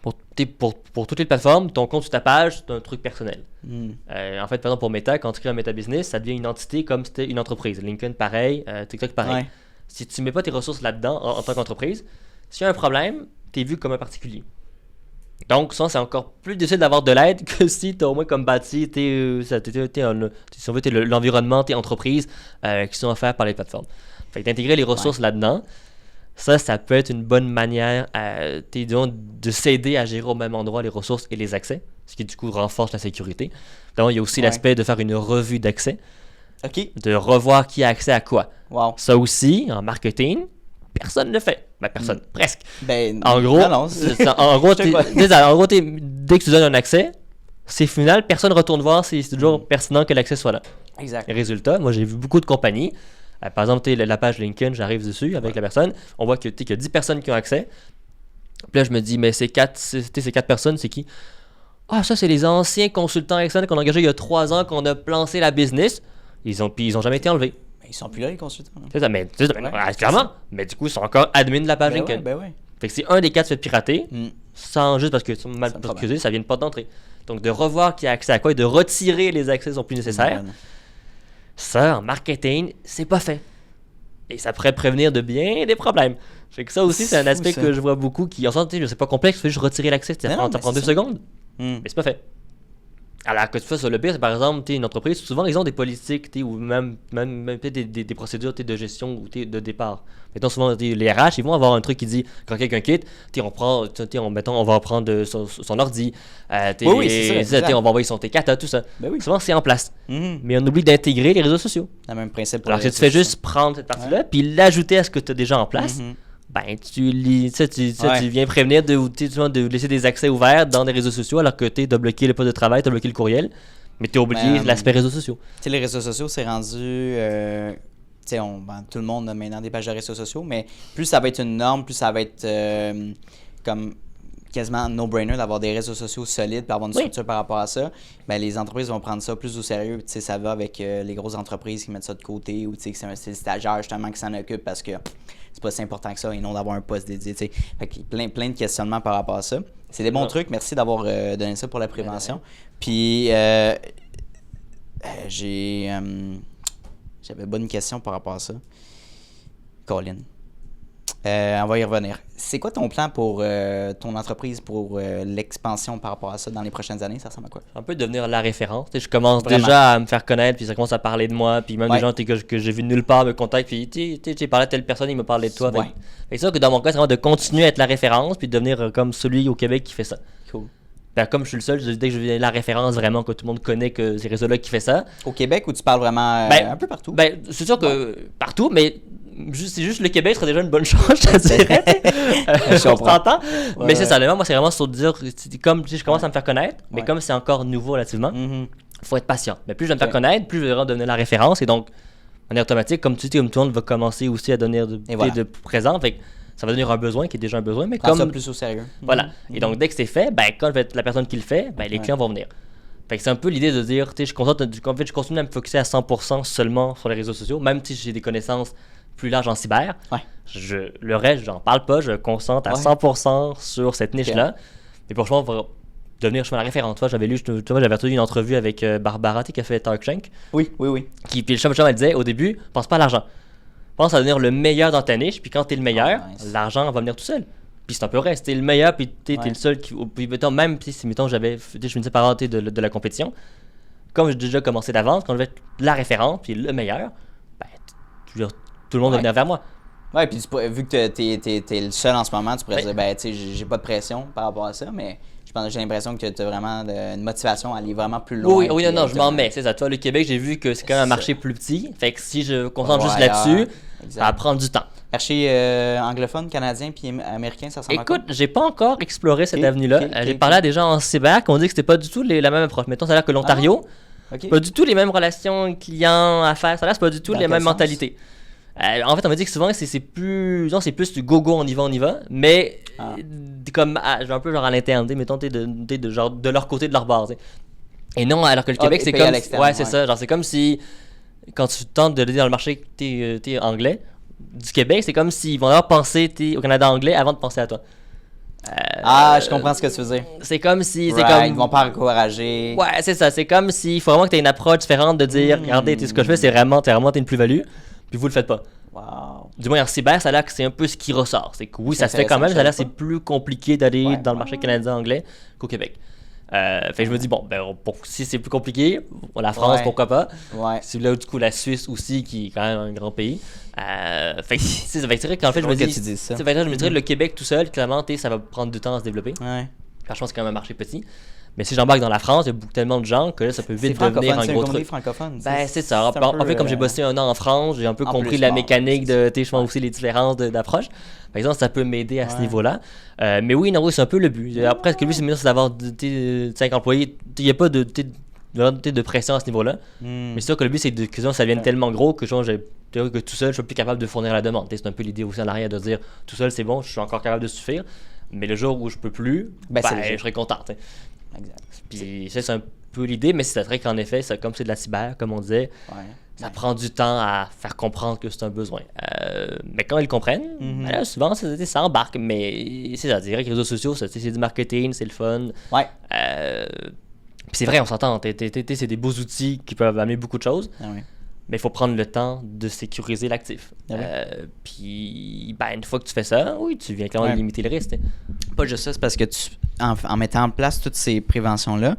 pour toutes les plateformes, ton compte sur ta page, c'est un truc personnel. En fait, par exemple, pour Meta, quand tu crées un Meta Business, ça devient une entité comme si c'était une entreprise. LinkedIn, pareil. TikTok, pareil. Si tu ne mets pas tes ressources là-dedans en tant qu'entreprise, s'il y a un problème, tu es vu comme un particulier. Donc, ça, c'est encore plus difficile d'avoir de l'aide que si tu as au moins comme bâti l'environnement, tes entreprises qui sont offertes par les plateformes. Fait que d'intégrer les ressources là-dedans, ça peut être une bonne manière de s'aider à gérer au même endroit les ressources et les accès, ce qui du coup renforce la sécurité. Donc, il y a aussi l'aspect de faire une revue d'accès, de revoir qui a accès à quoi. Ça aussi, en marketing, personne ne le fait. Personne, presque. En gros, dès que tu donnes un accès, c'est final, personne ne retourne voir si c'est toujours pertinent que l'accès soit là. Exact. Résultat, moi j'ai vu beaucoup de compagnies. Par exemple, la page LinkedIn, j'arrive dessus avec la personne. On voit qu'il y a 10 personnes qui ont accès. Puis là, je me dis, mais ces 4 personnes, c'est qui? Ah, ça, c'est les anciens consultants externes qu'on a engagés il y a 3 ans, qu'on a lancé la business. Ils ont jamais été enlevés. Ils sont plus là, les consultants. C'est ça, mais clairement. Mais du coup, ils sont encore admin de la page LinkedIn. Fait que si un des 4 se fait pirater, sans juste parce que c'est mal accusé, ça vient de pas d'entrée. Donc, de revoir qui a accès à quoi et de retirer les accès qui sont plus nécessaires. Ça, en marketing, c'est pas fait. Et ça pourrait prévenir de bien des problèmes. Fait que ça aussi, c'est un aspect que je vois beaucoup qui, en fait, c'est pas complexe, tu fais juste retirer l'accès, ça prend 2 secondes. Mais c'est pas fait. Alors que tu fais sur le pire, c'est par exemple, une entreprise, souvent ils ont des politiques ou même peut-être des procédures de gestion ou de départ. Mettons souvent les RH, ils vont avoir un truc qui dit quand quelqu'un quitte, on va reprendre son ordi, c'est ça, on va envoyer son T4, tout ça. Souvent c'est en place. Mais on oublie d'intégrer les réseaux sociaux. Le même principe. Alors que tu fais juste prendre cette partie-là puis l'ajouter à ce que tu as déjà en place. ben tu viens prévenir de laisser des accès ouverts dans des réseaux sociaux alors que tu as bloqué le poste de travail, tu as bloqué le courriel, mais tu as oublié l'aspect réseaux sociaux. Tu sais, les réseaux sociaux, c'est rendu... tout le monde a maintenant des pages de réseaux sociaux, mais plus ça va être une norme, plus ça va être comme quasiment no-brainer d'avoir des réseaux sociaux solides et avoir une structure par rapport à ça. Ben, les entreprises vont prendre ça plus au sérieux. Ça va avec les grosses entreprises qui mettent ça de côté ou que c'est le stagiaire justement qui s'en occupe parce que c'est pas si important que ça et non d'avoir un poste dédié. Fait que plein de questionnements par rapport à ça. C'est des bons trucs. Merci d'avoir donné ça pour la prévention. Puis j'avais bonne question par rapport à ça. Colin. On va y revenir. C'est quoi ton plan pour ton entreprise, pour l'expansion par rapport à ça dans les prochaines années? Ça ressemble à quoi? Un peu devenir la référence. Je commence déjà à me faire connaître, puis ça commence à parler de moi, puis même des gens que j'ai vu nulle part me contactent, puis tu parlé à telle personne, il me parlait de toi. C'est ça que dans mon cas, c'est vraiment de continuer à être la référence, puis de devenir comme celui au Québec qui fait ça. Cool. Ben, comme je suis le seul, dès que je deviens la référence vraiment, que tout le monde connaît que c'est réseau-là qui fait ça. Au Québec, ou tu parles vraiment un peu partout? Ben, c'est sûr que partout, mais c'est juste le Québec serait déjà une bonne chose, je te dirais. Je comprends. Mais c'est ça, moi, c'est vraiment sur dire, comme je commence à me faire connaître, mais comme c'est encore nouveau relativement, faut être patient. Mais plus je vais me faire connaître, plus je vais devenir la référence. Et donc, de manière automatique, comme tu dis, comme tout le monde va commencer aussi à donner de présent. Fait que ça va devenir un besoin qui est déjà un besoin. Mais comme ça plus au sérieux. Voilà. Et donc, dès que c'est fait, ben, quand je vais être la personne qui le fait, ben, les clients vont venir. Fait que c'est un peu l'idée de dire, je continue à me focusser à 100% seulement sur les réseaux sociaux, même si j'ai des connaissances plus larges en cyber. Le reste, j'en parle pas, je concentre à 100% sur cette niche-là. Et pour moi, va devenir la référence. J'avais entendu une entrevue avec Barbara qui a fait Talk Shank. Oui. Puis le chum, elle disait, au début, pense pas à l'argent. Pense à devenir le meilleur dans ta niche, puis quand t'es le meilleur, l'argent va venir tout seul. Puis c'est un peu vrai, si t'es le meilleur, puis t'es le seul qui. Puis mettons, même si je finissais par rentrer de la compétition, comme j'ai déjà commencé d'avance, quand je vais être la référence, puis le meilleur, ben, tout le monde va venir vers moi. Ouais, puis vu que t'es le seul en ce moment, tu pourrais dire, ben, tu sais, j'ai pas de pression par rapport à ça, mais j'ai l'impression que tu as vraiment une motivation à aller vraiment plus loin. Oui, non, je m'en mets, c'est ça. Toi, le Québec, j'ai vu que c'est quand même un marché plus petit, fait que si je me concentre juste là-dessus, ça va prendre du temps. Marché anglophone, canadien puis américain, ça ressemble à quoi? Écoute, j'ai pas encore exploré cette avenue-là. J'ai parlé à des gens en cyber qui ont dit que c'était pas du tout la même approche. Mettons, ça a l'air que l'Ontario, c'est pas du tout les mêmes relations clients, affaires, ça a l'air c'est pas du tout les mêmes mentalités. En fait, on m'a dit que souvent, c'est plus du go-go, on y va, mais comme un peu genre à l'interne, mettons, de leur côté, de leur bord. T'sais. Et non, alors que le Québec, c'est comme. Ouais, c'est ça. Genre, c'est comme si, quand tu tentes de le dire dans le marché que t'es anglais, du Québec, c'est comme s'ils vont d'abord penser au Canada anglais avant de penser à toi. Je comprends ce que tu veux dire. C'est comme si. Ils vont pas encourager. Ouais, c'est ça. C'est comme s'il faut vraiment que tu aies une approche différente de dire regardez, ce que je fais, c'est vraiment, t'es une plus-value, puis vous le faites pas. Wow. Du moins en cyber, ça a l'air que c'est un peu ce qui ressort. C'est que oui, ça se fait quand même, ça a l'air que c'est plus compliqué d'aller dans le marché canadien-anglais qu'au Québec. Fait que je me dis, bon, si c'est plus compliqué, la France, pourquoi pas. C'est là, du coup, la Suisse aussi, qui est quand même un grand pays. Fait que c'est vrai qu'en fait, je me dis, je me dirais le Québec tout seul, clairement, ça va prendre du temps à se développer. Je pense que c'est quand même un marché petit. Mais si j'embarque dans la France, il y a tellement de gens que là, ça peut vite devenir un gros truc. Ben, c'est ça. En fait, comme j'ai bossé un an en France, j'ai un peu compris la mécanique de, je pense aussi les différences d'approche. Par exemple, ça peut m'aider à ce niveau-là. Mais oui, c'est un peu le but. Après, ce que lui, c'est d'avoir 5 employés. Il n'y a pas de pression à ce niveau-là. Mais c'est sûr que le but, c'est que ça devienne tellement gros que que tout seul, je suis plus capable de fournir la demande. C'est un peu l'idée aussi en arrière de dire tout seul, c'est bon, je suis encore capable de suffire. Mais le jour où je peux plus, je serai content. Exact. Puis c'est un peu l'idée, mais c'est vrai qu'en effet, comme c'est de la cyber, comme on disait, ça prend du temps à faire comprendre que c'est un besoin. Mais quand ils le comprennent, là, souvent, ça embarque. Mais c'est-à-dire que les réseaux sociaux, c'est du marketing, c'est le fun. Puis c'est vrai, on s'entend, c'est des beaux outils qui peuvent amener beaucoup de choses. Mais il faut prendre le temps de sécuriser l'actif. Puis, une fois que tu fais ça, oui, tu viens clairement limiter le risque. Pas juste ça, c'est parce que en mettant en place toutes ces préventions-là,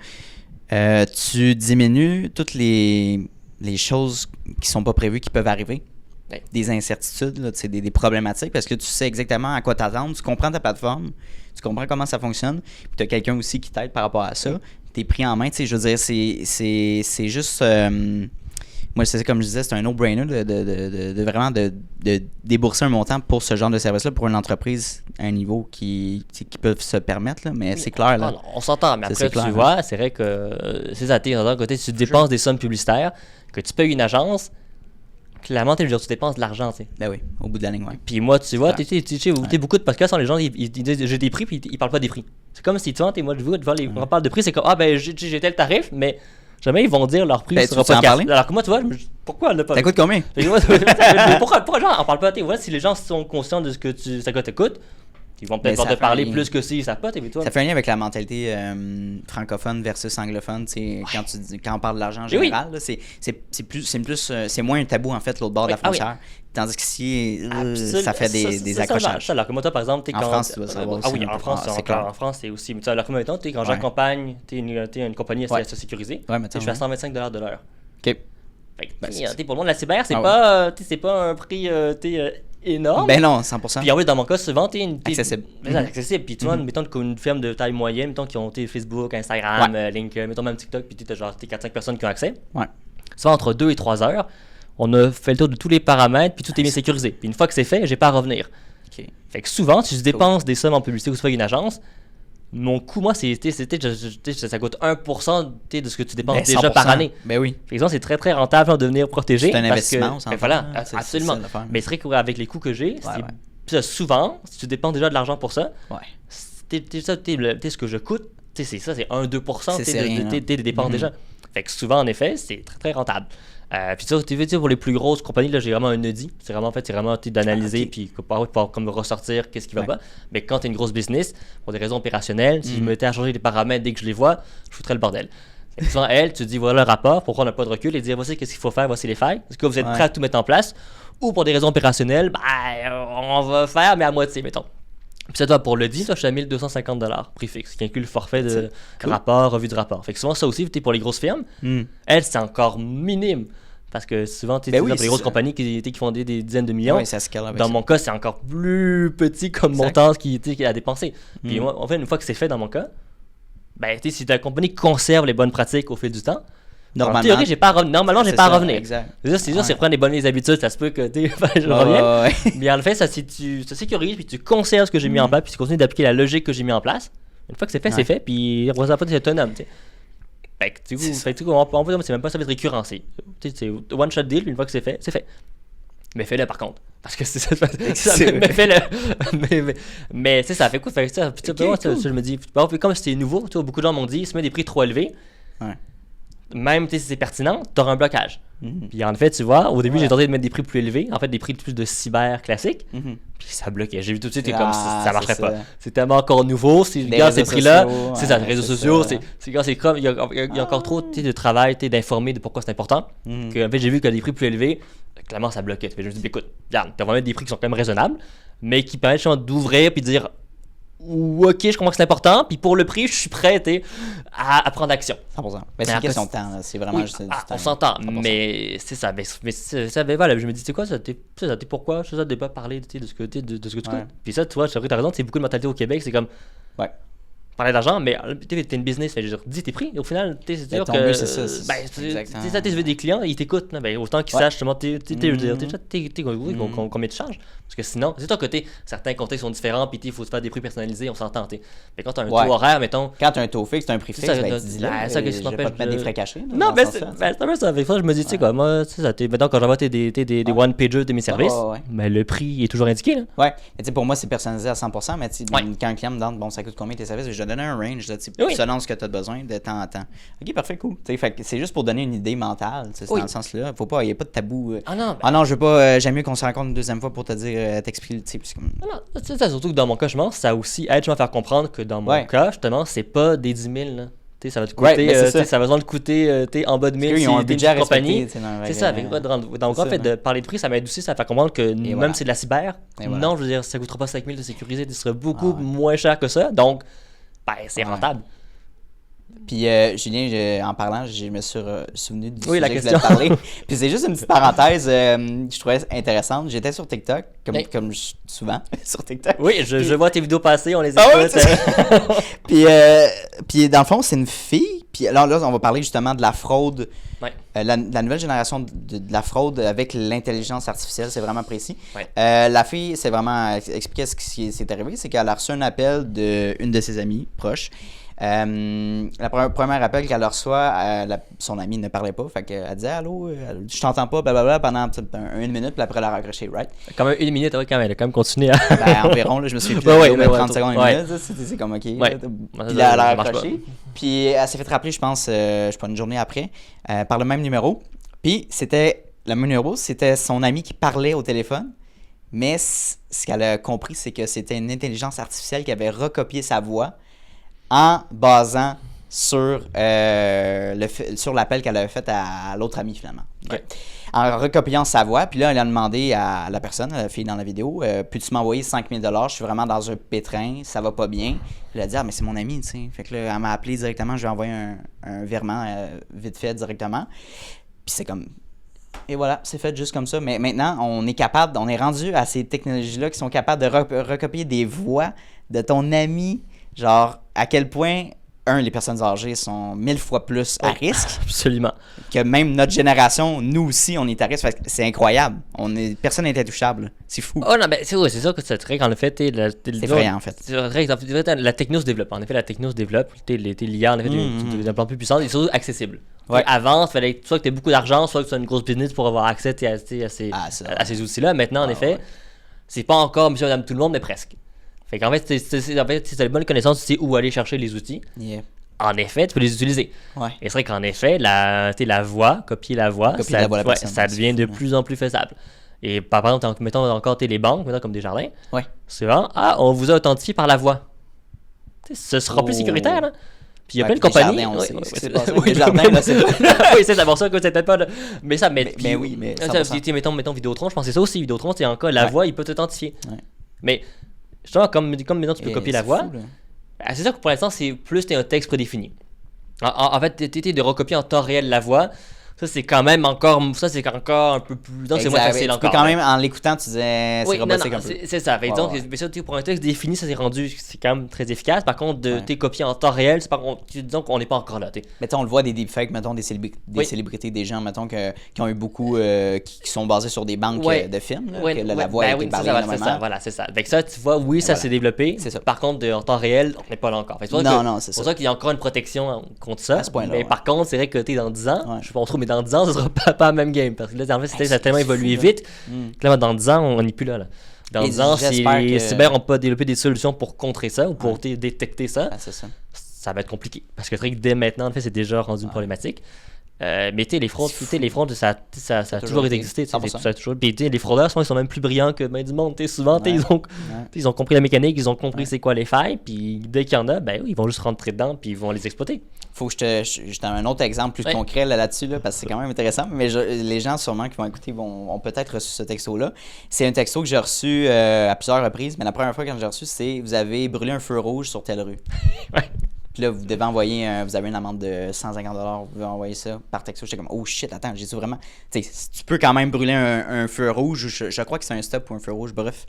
tu diminues toutes les choses qui sont pas prévues qui peuvent arriver. Des incertitudes, là, des problématiques, parce que tu sais exactement à quoi t'attendre, tu comprends ta plateforme, tu comprends comment ça fonctionne, puis tu as quelqu'un aussi qui t'aide par rapport à ça. Tu es pris en main, je veux dire, c'est juste... moi, c'est comme je disais, c'est un no-brainer de vraiment de débourser un montant pour ce genre de service-là pour une entreprise à un niveau qui peuvent se permettre, là, mais c'est clair. Là. Non, on s'entend, mais après, tu vois, c'est vrai que c'est ça, d'un côté, tu dépenses des sommes publicitaires, que tu payes une agence, clairement, tu dépenses de l'argent, tu sais. Ben oui, au bout de la ligne, ouais. Puis moi, tu vois, tu sais, beaucoup de podcasts, les gens, ils disent j'ai des prix, puis ils parlent pas des prix. C'est comme si, tu vois, moi, je vois, on parle de prix, c'est comme, j'ai tel tarif, mais jamais ils vont dire leur prix sur un podcast. Alors que moi, tu vois, pourquoi ne pas? Ça coûte combien? Pourquoi genre, on parle pas, tu vois, si les gens sont conscients de ce que ça coûte, ils vont peut-être te parler plus que s'ils savent pas, toi. Ça fait un lien avec la mentalité francophone versus anglophone, quand on parle de l'argent en général, là, c'est moins un tabou en fait l'autre bord de la frontière. Tandis qu'ici, ça fait des accrochages. Alors que moi, toi, par exemple, en France, tu vas savoir aussi. En France, c'est aussi. Alors que maintenant, quand j'accompagne, t'es une compagnie assez sécurisée, je suis à 125$ de l'heure. OK. Pour le monde de la cyber, c'est pas un prix énorme. Ben non, 100%. Puis en plus, dans mon cas, souvent, t'es accessible. Accessible. Puis tu vois, mettons qu'une firme de taille moyenne, mettons qui ont Facebook, Instagram, LinkedIn, mettons même TikTok, puis t'as genre 4-5 personnes qui ont accès. Ouais. Souvent, entre 2 et 3 heures, on a fait le tour de tous les paramètres, puis tout est bien sécurisé. Puis une fois que c'est fait, j'ai pas à revenir. Okay. Fait que souvent, si je dépense des sommes en publicité ou soit une agence, mon coût, moi, ça coûte 1% de ce que tu dépenses déjà par année. Ben oui. Par exemple, c'est très très rentable de venir protéger. C'est un investissement, voilà, absolument. Mais c'est vrai qu'avec les coûts que j'ai, souvent, si tu dépenses déjà de l'argent pour ça, ce que je coûte, c'est 1-2% des dépenses déjà. Fait que souvent, en effet, c'est très très rentable. Puis ça, pour les plus grosses compagnies, là, j'ai vraiment un audit. C'est vraiment d'analyser puis comme ressortir qu'est-ce qui va pas. Mais quand tu es une grosse business, pour des raisons opérationnelles, si je me mettais à changer les paramètres dès que je les vois, je foutrais le bordel. Souvent, tu dis voilà le rapport, pourquoi on n'a pas de recul et dire voici qu'est-ce qu'il faut faire, voici les failles. Est-ce que vous êtes prêt à tout mettre en place? Ou pour des raisons opérationnelles, on va faire, mais à moitié, mettons. Puis ça, toi, pour l'audit, je suis à 1 250$ prix fixe, qui inclut le forfait de rapport, revue de rapport. Fait que souvent, ça aussi, pour les grosses firmes, elles, c'est encore minime. Parce que souvent, pour les grosses compagnies qui font des dizaines de millions, dans mon cas, c'est encore plus petit comme montant qui a dépensé. Puis en fait, une fois que c'est fait dans mon cas, si ta compagnie conserve les bonnes pratiques au fil du temps, en théorie, j'ai pas à revenir. Exact. C'est sûr, c'est prendre les bonnes habitudes, ça se peut que je revienne. Mais en fait, si tu sécurises, puis tu conserves ce que j'ai mis en place, puis tu continues d'appliquer la logique que j'ai mis en place, une fois que c'est fait, c'est fait, puis après ça, c'est autonome. Fait que on peut dire que c'est même pas ça va être récurrent. C'est one shot deal, puis une fois que c'est fait, c'est fait. Mais fais-le par contre. Parce que c'est ça. Mais fais-le. Mais c'est ça, fait quoi? Fait ça. Puis je me dis, comme c'était nouveau, beaucoup de gens m'ont dit, si tu mets des prix trop élevés, même si c'est pertinent, tu auras un blocage. Puis en fait, tu vois, au début, j'ai tenté de mettre des prix plus élevés, en fait, des prix plus de cyber classique, puis ça bloquait. J'ai vu tout de suite, comme ça marcherait pas. C'est tellement encore nouveau, ces prix-là, c'est ça, les réseaux sociaux, c'est comme, il y a encore trop de travail d'informer de pourquoi c'est important, que en fait, j'ai vu que des prix plus élevés, clairement, ça bloquait. Je me suis dit, écoute, regarde, tu vas mettre des prix qui sont quand même raisonnables, mais qui permettent d'ouvrir puis de dire, ok, je comprends que c'est important, puis pour le prix, je suis prêt à prendre action. 100%. Mais c'est une question de temps, c'est vraiment juste du temps. On s'entend, 100%. Mais c'est ça. Mais voilà, je me dis, c'est quoi ça? Pourquoi ça de pas parler de ce que tu coûtes? Puis ça, tu vois, tu as raison, c'est beaucoup de mentalité au Québec, c'est comme. Parler d'argent, mais t'es une business, fait, je veux dire, dis tes prix, au final, c'est sûr que. C'est ça, tu veux des clients, ils t'écoutent, autant qu'ils sachent justement, combien tu charges. Parce que sinon, c'est toi côté, certains contextes sont différents, puis il faut se faire des prix personnalisés, on s'entend. Mais quand tu as un taux horaire, mettons. Quand tu as un taux fixe, tu as un prix fixe, tu dis là, je vais pas te mettre des frais cachés. Non, mais c'est un peu ça. Avec ça, je me dis, tu sais quoi, moi, c'est ça, mettons, quand j'envoie des one-pagers de mes services, mais le prix est toujours indiqué. Ouais, pour moi, c'est personnalisé à 100%, mais quand un client me demande, bon, ça coûte combien tes services, je donne un range selon ce que tu as besoin de temps en temps. Ok, parfait, cool. C'est juste pour donner une idée mentale, c'est dans le sens-là. Il n'y a pas de tabou. Non, je veux pas, j'aime mieux qu'on se rencontre une deuxième fois pour te dire, t'expliquer. Non, c'est ça, surtout que dans mon cas, je pense, ça aussi aide à faire comprendre que dans mon cas, justement, c'est pas des 10 000. Là. Ça va te coûter, ça va besoin de coûter en bas de 1000 si t'es une compagnie. C'est ça, dans le cas, en fait, de parler de prix, ça m'aide aussi, ça fait comprendre que même si c'est de la cyber, non, je veux dire, ça coûtera pas 5 000 de sécuriser, ce serait beaucoup moins cher que ça. Donc, c'est rentable. Puis Julien, en parlant, je me suis souvenu du sujet que je voulais parler. Puis c'est juste une petite parenthèse, je trouvais intéressante. J'étais sur TikTok, comme souvent sur TikTok. Oui, je vois tes vidéos passer, on les écoute. Puis dans le fond, c'est une fille Puis là, on va parler justement de la fraude, la nouvelle génération de la fraude avec l'intelligence artificielle, c'est vraiment précis. Ouais. La fille s'est vraiment expliqué ce qui s'est arrivé, c'est qu'elle a reçu un appel d'une de ses amies proches. La première appel qu'elle reçoit, son amie ne parlait pas, fait qu'elle disait allô, je t'entends pas, blablabla, pendant une minute, puis après elle a raccroché, right? Quand même une minute, elle a quand même continué à. Environ, là, je me suis plus mais 30 secondes, une minute, c'est comme ok. Ouais. Puis là, elle a raccroché, puis elle s'est fait rappeler, je pense, je sais pas, une journée après, par le même numéro. Puis le même numéro, c'était son ami qui parlait au téléphone, mais ce qu'elle a compris, c'est que c'était une intelligence artificielle qui avait recopié sa voix en basant sur l'appel qu'elle avait fait à l'autre ami, finalement. Okay. En recopiant sa voix, puis là, elle a demandé à la personne, la fille dans la vidéo, peux-tu m'envoyer 5 000 $? Je suis vraiment dans un pétrin, ça va pas bien. Puis elle a dit, mais c'est mon ami, tu sais. Fait que là, elle m'a appelé directement, je lui ai envoyé un virement vite fait directement. Puis c'est comme... Et voilà, c'est fait juste comme ça. Mais maintenant, on est rendu à ces technologies-là qui sont capables de recopier des voix de ton ami. Genre, à quel point, les personnes âgées sont 1000 fois plus à risque. Absolument. Que même notre génération, nous aussi, on est à risque. C'est incroyable. Personne n'est intouchable. C'est fou. Oh non, mais c'est sûr que c'est vrai qu'en effet, c'est vrai, en fait. C'est vrai que la techno se développe. En effet, la techno se développe. L'IA, en effet, devient de plus en plus puissante et surtout accessible. Ouais. Avant, il fallait soit que tu aies beaucoup d'argent, soit que tu aies une grosse business pour avoir accès à ces outils-là. Maintenant, en effet, c'est pas encore monsieur, madame, tout le monde, mais presque. Fait qu'en fait, si tu as les bonnes connaissances, tu sais où aller chercher les outils. Yeah. En effet, tu peux les utiliser. Ouais. Et c'est vrai qu'en effet, la voix, copier la voix, ça devient de plus en plus faisable. Et par exemple, mettons encore les banques, maintenant comme Desjardins, c'est vraiment, on vous a authentifié par la voix. Ce sera plus sécuritaire, là. Puis il y a plein de compagnies. Desjardins, là, c'est pas. Oui, c'est d'abord ça que c'était pas. Mais ça, mais oui, mais. Mettons Vidéotron, je pense que c'est ça aussi. Vidéotron, c'est encore la voix, il peut t'authentifier. Ouais. Mais justement, comme maintenant tu peux copier la voix, c'est sûr que pour l'instant, c'est plus un texte prédéfini. En fait, t'es de recopier en temps réel la voix. Ça, c'est quand même encore un peu plus. Donc, c'est moins facile encore. Quand même, en l'écoutant, tu disais, c'est robotique un peu. C'est ça. Fait, donc, mais ça, pour un texte défini, ça s'est rendu, c'est quand même très efficace. Par contre, t'es copié en temps réel, disons qu'on n'est pas encore là. Mais on le voit des deepfakes, mettons, des célébrités, des gens, mettons, qui ont eu beaucoup, qui sont basés sur des banques de films, que la voix a été parlée énormément. Voilà, c'est ça. Fait que ça, tu vois, ça s'est développé. Par contre, en temps réel, on n'est pas là encore. Non, c'est ça. C'est pour ça qu'il y a encore une protection contre ça. Mais par contre, c'est vrai que t'es dans 10 ans, je sais pas trop, mais dans 10 ans, ce sera pas la même game. Parce que là, en fait, ça a tellement évolué vite que là, dans 10 ans, on n'est plus là. Dans 10 ans, si les cyber n'ont pas développé des solutions pour contrer ça ou pour détecter ça, ça va être compliqué. Parce que c'est vrai que dès maintenant, en fait, c'est déjà rendu une problématique. Mais les fraudes, ça a toujours existé. Puis les fraudeurs, souvent, ils sont même plus brillants que du monde. Souvent, ils ont compris la mécanique, ils ont compris c'est quoi les failles. Puis dès qu'il y en a, ils vont juste rentrer dedans puis ils vont les exploiter. Faut que je donne un autre exemple plus concret là-dessus, parce que c'est quand même intéressant. Mais les gens sûrement qui vont écouter ont peut-être reçu ce texto-là. C'est un texto que j'ai reçu à plusieurs reprises, mais la première fois quand j'ai reçu, c'est « Vous avez brûlé un feu rouge sur telle rue ». Puis là, vous devez envoyer, vous avez une amende de 150 $, vous devez envoyer ça par texto. J'étais comme, oh shit, attends, j'ai dit vraiment. Tu sais, tu peux quand même brûler un feu rouge, je crois que c'est un stop ou un feu rouge, bref.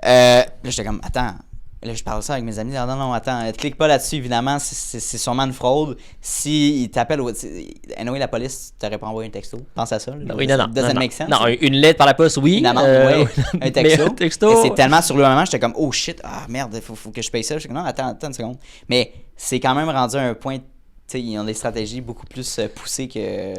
Là, j'étais comme, attends. Là, je parle ça avec mes amis. Non, attends, clique pas là-dessus, évidemment, c'est sûrement une fraude. Si ils t'appellent, anyway, la police t'aurait pas envoyé un texto. Pense à ça. Doesn't make sense. Non, une lettre par la poste, oui. Une amende, un texto. Et c'est tellement sur le moment, j'étais comme, oh shit, merde, faut que je paye ça. J'étais comme, non, attends une seconde. Mais c'est quand même rendu à un point, tu sais, ils ont des stratégies beaucoup plus poussées que.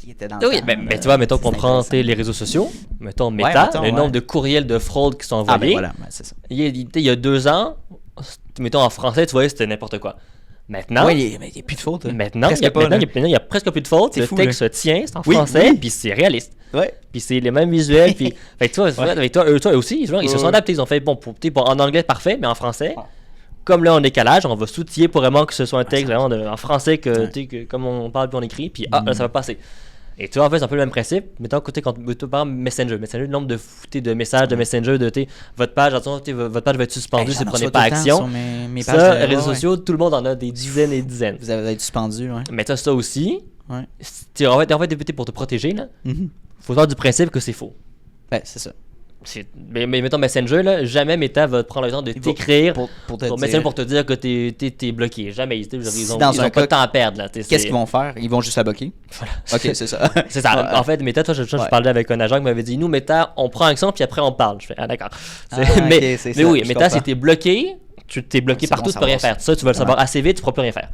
Mais tu vois, mettons qu'on prend les réseaux sociaux, mettons Meta, le nombre de courriels de fraude qui sont envoyés. C'est ça. Il y a 2 ans, mettons en français, tu voyais c'était n'importe quoi. Maintenant, il n'y a plus de faute. Maintenant, il y a presque plus de faute. Le texte se tient, c'est en français, puis c'est réaliste. Puis c'est les mêmes visuels. Puis, avec toi aussi, ils se sont adaptés. Ils ont fait, en anglais parfait, mais en français. Comme là, en décalage, on va s'outiller pour vraiment que ce soit un texte vraiment en français, que comme on parle puis on écrit, puis là, ça va passer. Et tu vois, en fait, c'est un peu le même principe. Mettons, quand par exemple, Messenger, le nombre de messages de Messenger, votre page va être suspendue si vous ne prenez pas action. Mes pages les réseaux sociaux, tout le monde en a des dizaines et des dizaines. Vous allez être suspendu, Mais tu as ça aussi. En fait, pour te protéger, il faut faire du principe que c'est faux. C'est ça. Mais mettons Messenger, là, jamais Meta va prendre le temps de t'écrire pour te dire que t'es bloqué. Jamais. Ils ont pas de temps à perdre. Là, qu'est-ce qu'ils vont faire? Ils vont juste la bloquer? Voilà. Ok, c'est ça. C'est ça. En fait, Meta, toi, je parlais avec un agent qui m'avait dit, nous, Meta, on prend action puis après on parle. Je fais, d'accord. Mais oui, Meta, si t'es bloqué, tu t'es bloqué partout, tu peux rien faire. Ça, tu vas le savoir assez vite, tu pourras plus rien faire.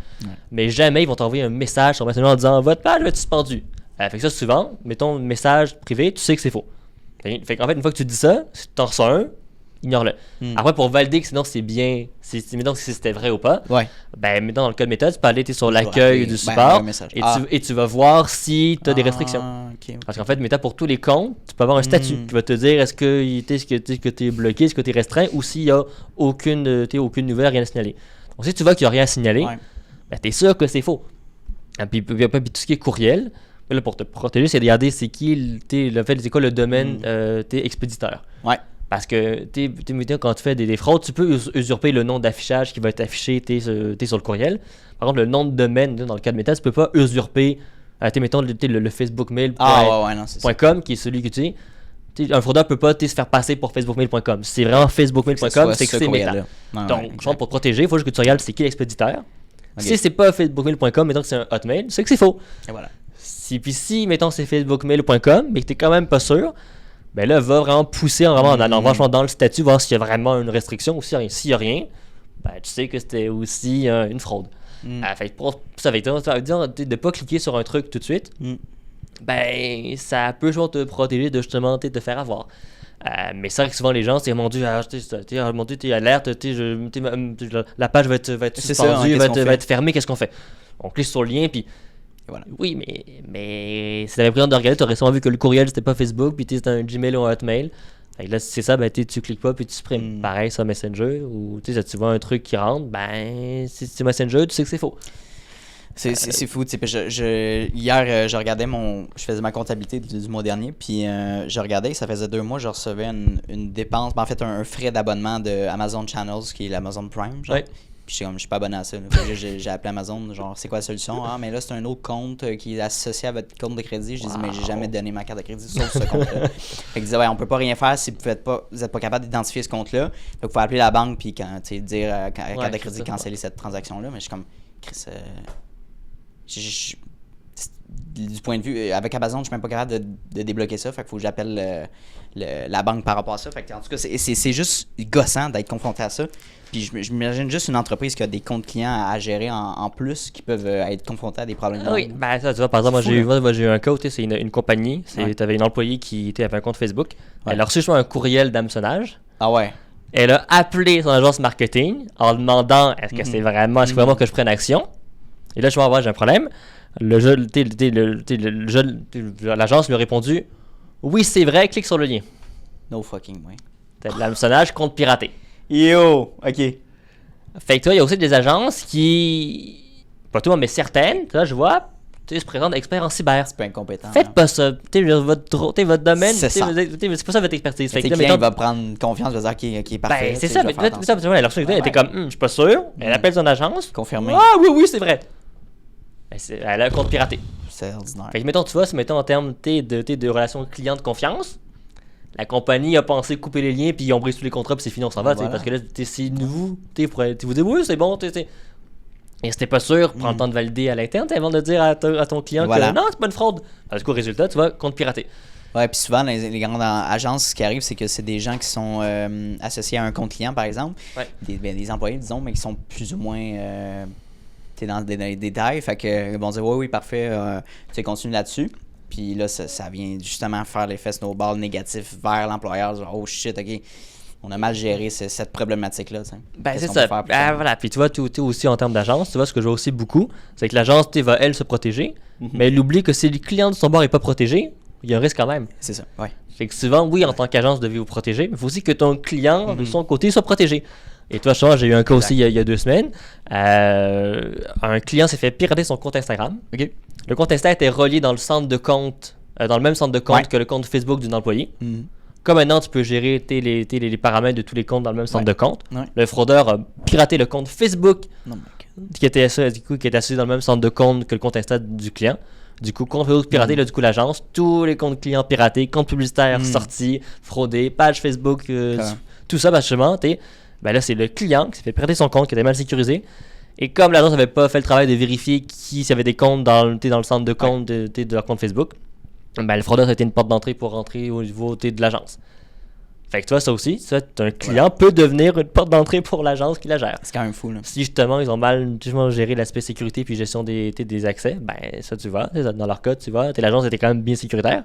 Mais jamais ils vont t'envoyer un message sur Messenger en disant, votre page va être suspendue. Fait que ça, souvent, mettons, message privé, tu sais que c'est faux. Fait qu'en fait, une fois que tu dis ça, si tu en reçois un, ignore-le. Après, pour valider que sinon c'est bien, mettons si c'était vrai ou pas, mettons dans le cas de méthode, tu peux aller sur l'accueil du support et tu vas voir si tu as des restrictions. Parce qu'en fait, Meta, pour tous les comptes, tu peux avoir un statut qui va te dire est-ce que tu es bloqué, est-ce que tu es restreint ou s'il n'y a aucune nouvelle, rien à signaler. Donc si tu vois qu'il n'y a rien à signaler, tu es sûr que c'est faux. Et puis tout ce qui est courriel, là, pour te protéger, c'est de regarder c'est quoi le domaine t'es expéditeur. Parce que quand tu fais des fraudes, tu peux usurper le nom d'affichage qui va être affiché sur le courriel. Par contre, le nom de domaine, dans le cas de Meta, tu peux pas usurper mettons le facebookmail.com qui est celui que tu sais. Un fraudeur peut pas se faire passer pour facebookmail.com. C'est vraiment facebookmail.com, c'est que c'est Meta. Donc, pour te protéger, il faut juste que tu regardes c'est qui l'expéditeur. Si c'est pas facebookmail.com, mettons que c'est un hotmail, c'est que c'est faux. Et voilà. Si, mettons, c'est facebookmail.com, mais que tu n'es quand même pas sûr, ben là, va vraiment pousser en allant vachement dans le statut, voir s'il y a vraiment une restriction ou s'il n'y a rien, ben tu sais que c'était aussi une fraude. Fait que ça veut dire de ne pas cliquer sur un truc tout de suite, ben ça peut toujours te protéger de justement te faire avoir. Mais c'est vrai que souvent les gens, c'est mon Dieu, t'es alerte, la page va être suspendue, va être fermée, qu'est-ce qu'on fait? On clique sur le lien, puis voilà. Oui, mais si t'avais pris de regarder, t'aurais sûrement vu que le courriel c'était pas Facebook, puis c'était un Gmail ou un Hotmail. Fait que là, si c'est ça, ben tu cliques pas puis tu supprimes. Pareil, ça Messenger, ou tu vois un truc qui rentre, ben si c'est Messenger, tu sais que c'est faux. C'est fou, tu sais. Hier, je regardais je faisais ma comptabilité du mois dernier, puis je regardais, ça faisait 2 mois, je recevais une dépense, en fait un frais d'abonnement de Amazon Channels, qui est l'Amazon Prime, genre. Puis je suis pas abonné à ça. J'ai appelé Amazon, genre, c'est quoi la solution? Ah, mais là, c'est un autre compte qui est associé à votre compte de crédit. Je dis, mais j'ai jamais donné ma carte de crédit sauf ce compte-là. Fait que disait, on peut pas rien faire si vous êtes pas capable d'identifier ce compte-là. Donc, il faut appeler la banque puis dire à la carte de crédit canceller cette transaction-là. Mais je suis comme, Chris, du point de vue, avec Amazon, je suis même pas capable de débloquer ça. Fait qu'il faut que j'appelle la banque par rapport à ça. Fait que, en tout cas, c'est juste gossant d'être confronté à ça. Puis je m'imagine juste une entreprise qui a des comptes clients à gérer en plus qui peuvent être confrontés à des problèmes. Oui, ben ça, tu vois, par exemple, moi j'ai eu un cas où c'est une compagnie, tu avais une employée qui avait un compte Facebook. Elle a reçu un courriel d'hameçonnage. Ah ouais. Elle a appelé son agence marketing en demandant est-ce que c'est vraiment que je prenne action. Et là, je vais j'ai un problème. L'agence lui a répondu oui, c'est vrai, clique sur le lien. No fucking way. T'as de l'hameçonnage compte piraté. Yo, ok. Fait que toi, il y a aussi des agences qui, pas tout le monde, mais certaines, là, je vois, se présentent experts en cyber. C'est pas incompétent. Faites pas ça. Votre domaine, c'est pas ça votre expertise. Fait que le client va prendre confiance, va dire qu'il est parfait. Ben, c'est ça. Mais elle a reçu elle était comme, je suis pas sûr. Elle appelle son agence. Confirmé. Ah oui, c'est vrai. Elle a un compte piraté. C'est ordinaire. Fait que mettons, tu vois, en termes de relations client de confiance, la compagnie a pensé couper les liens, puis ils ont brisé tous les contrats, puis c'est fini, on s'en va. Parce que là, c'est nouveau. Vous dites, oui, c'est bon. Et c'était pas sûr, prends le temps de valider à l'interne avant de dire à ton client que non, c'est pas une fraude. Du coup, résultat, tu vois, compte piraté. Ouais, puis souvent, les grandes agences, ce qui arrive, c'est que c'est des gens qui sont associés à un compte client, par exemple. Des employés, disons, mais qui sont plus ou moins. T'es dans les détails, fait que ils vont dire oui, parfait, tu continues là-dessus. Puis là, ça vient justement faire l'effet snowball négatif vers l'employeur. Genre, oh shit, ok, on a mal géré cette problématique-là. Ben, c'est ça. Voilà. Puis tu vois, tout aussi en termes d'agence, tu vois, ce que je vois aussi beaucoup, c'est que l'agence va, elle, se protéger, mais elle oublie que si le client de son bord n'est pas protégé, il y a un risque quand même. C'est ça, ouais. Fait que souvent, oui, en tant qu'agence, vous devez vous protéger, mais il faut aussi que ton client, de son côté, soit protégé. Et toi, j'ai eu un cas aussi il y a 2 semaines. Un client s'est fait pirater son compte Instagram. Okay. Le compte Instagram était relié dans le centre de compte, dans le même centre de compte que le compte Facebook d'une employée. Comme maintenant, tu peux gérer les paramètres de tous les comptes dans le même centre de compte. Le fraudeur a piraté le compte Facebook qui était associé dans le même centre de compte que le compte Insta du client. Du coup, compte Facebook piraté, là, du coup, l'agence, tous les comptes clients piratés, comptes publicitaires sortis, fraudés, page Facebook, tout ça, justement, là, c'est le client qui s'est fait pirater son compte, qui était mal sécurisé. Et comme l'agence n'avait pas fait le travail de vérifier s'il y avait des comptes dans le centre de compte de leur compte Facebook, le fraudeur, ça a été une porte d'entrée pour rentrer au niveau de l'agence. Fait que tu vois, ça aussi, un client peut devenir une porte d'entrée pour l'agence qui la gère. C'est quand même fou, là. Si justement, ils ont mal géré l'aspect sécurité puis gestion des accès, ça, tu vois, dans leur cas, tu vois, l'agence était quand même bien sécuritaire.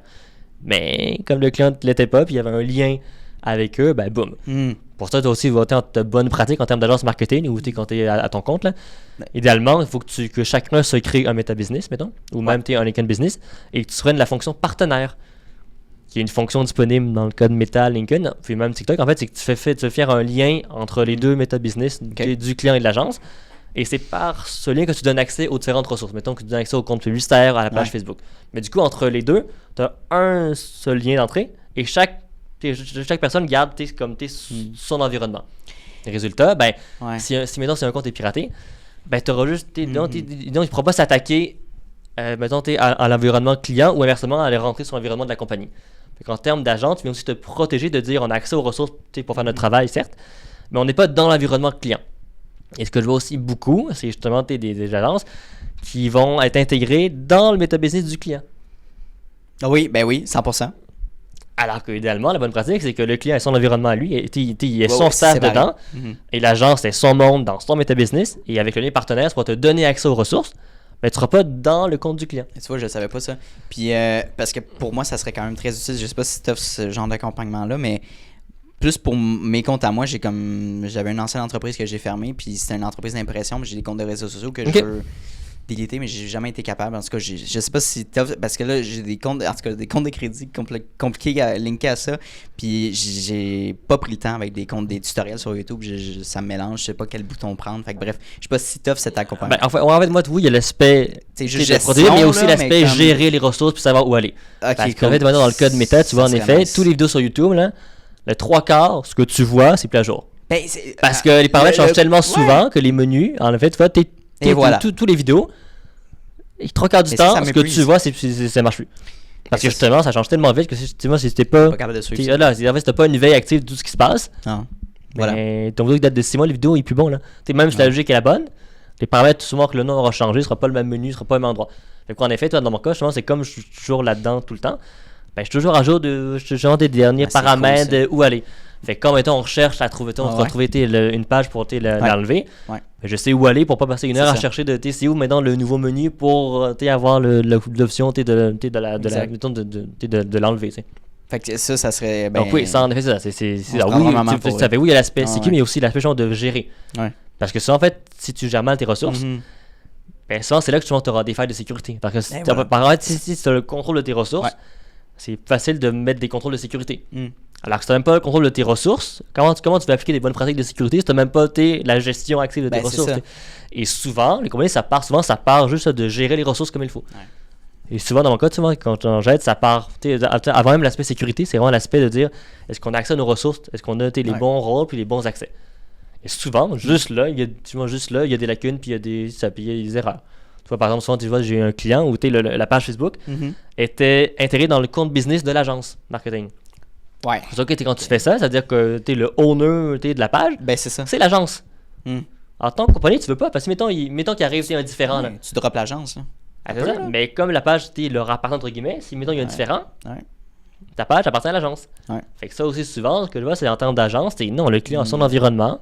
Mais comme le client ne l'était pas puis il y avait un lien avec eux, boum. Pour ça, tu as aussi voté en bonne pratique en termes d'agence marketing ou quand tu es à ton compte. Là. Idéalement, il faut que chacun se crée un meta-business, mettons, ou même un Lincoln Business, et que tu prennes la fonction partenaire, qui est une fonction disponible dans le code Meta, Lincoln, puis même TikTok. En fait, c'est que tu fais faire un lien entre les deux meta-business du client et de l'agence, et c'est par ce lien que tu donnes accès aux différentes ressources. Mettons que tu donnes accès au compte publicitaire, à la page Facebook. Mais du coup, entre les deux, tu as un seul lien d'entrée, et chaque personne garde son environnement. Résultat, si maintenant c'est un compte est piraté, tu auras juste. Donc, il ne pourra pas s'attaquer à l'environnement client ou inversement à aller rentrer sur l'environnement de la compagnie. En termes d'agent, tu viens aussi te protéger de dire on a accès aux ressources pour faire notre travail, certes, mais on n'est pas dans l'environnement client. Et ce que je vois aussi beaucoup, c'est justement des agences qui vont être intégrées dans le méta-business du client. Oui, 100%. Alors qu'idéalement, la bonne pratique, c'est que le client a son environnement à lui, il est son staff dedans, et l'agence est son monde dans son méta-business, et avec le lien partenaire, ça va te donner accès aux ressources, mais tu ne seras pas dans le compte du client. Et tu vois, je ne savais pas ça. Puis, parce que pour moi, ça serait quand même très utile. Je ne sais pas si tu offres ce genre d'accompagnement-là, mais plus pour mes comptes à moi, j'avais une ancienne entreprise que j'ai fermée, puis c'était une entreprise d'impression, mais j'ai des comptes de réseaux sociaux que je veux déliter, mais j'ai jamais été capable. En tout cas, je sais pas si parce que là, j'ai des comptes, en tout cas, des comptes de crédit compliqués à linker à ça, puis j'ai pas pris le temps avec des tutoriels sur YouTube, ça me mélange, je sais pas quel bouton prendre. Fait que bref, je sais pas si t'offres cet accompagnement. En fait, moi, il y a l'aspect produire, mais il y a aussi l'aspect gérer les ressources puis savoir où aller. Parce qu'en fait, maintenant, dans le code méta, tu vois, en effet, tous les vidéos sur YouTube, là, le 3/4, ce que tu vois, c'est plus à jour. Parce que les paramètres changent tellement souvent que les menus, en fait, tu vois, et voilà. Tous les vidéos, et 3/4 du temps, ce que tu vois, ça marche plus. Parce que justement, ça change tellement vite que si t'es pas capable de suivre. En fait, si t'as pas une veille active de tout ce qui se passe, voilà. Ton vidéo qui date de 6 mois, les vidéos est plus bon. Là. Même si la logique est la bonne, les paramètres, souvent que le nom aura changé, ce sera pas le même menu, ce sera pas le même endroit. Fait qu'en effet, toi, dans mon cas, justement, c'est comme je suis toujours là-dedans tout le temps, je suis toujours à jour des derniers paramètres cool, où aller. Fait que quand mettons, on recherche à trouver, une page pour l'enlever, je sais où aller pour pas passer une heure à chercher c'est où maintenant le nouveau menu pour avoir l'option de l'enlever. T'sais. Fait que ça serait. Donc oui, ça en effet, ça. Oui, il y a l'aspect sécu, mais il y a aussi l'aspect de gérer. Ouais. Parce que ça, en fait, si tu gères mal tes ressources, souvent c'est là que tu auras des failles de sécurité. Parce que si tu as le contrôle de tes ressources, c'est facile de mettre des contrôles de sécurité. Alors que si tu n'as même pas le contrôle de tes ressources, comment tu vas appliquer des bonnes pratiques de sécurité si tu n'as même pas la gestion active de tes ressources? Et souvent, les compagnies, ça part juste de gérer les ressources comme il faut. Ouais. Et souvent, dans mon cas, quand on jette, ça part. Avant même l'aspect sécurité, c'est vraiment l'aspect de dire est-ce qu'on a accès à nos ressources? Est-ce qu'on a les bons rôles puis les bons accès? Et souvent, juste là, il y a des lacunes puis il y a des erreurs. Tu vois, par exemple, souvent, tu vois, j'ai un client où la page Facebook était intégrée dans le compte business de l'agence marketing. Ouais. C'est ça que quand tu fais ça, c'est-à-dire que tu es le owner de la page, c'est ça. C'est l'agence. En tant que compagnie, tu veux pas, parce que mettons qu'il arrive un différent. Là. Tu droppes l'agence. C'est ça. Mais comme la page leur appartient entre guillemets, si mettons il y a un différent, ta page appartient à l'agence. Ouais. Fait que ça aussi souvent, ce que je vois, c'est en termes d'agence, non, le client a son environnement,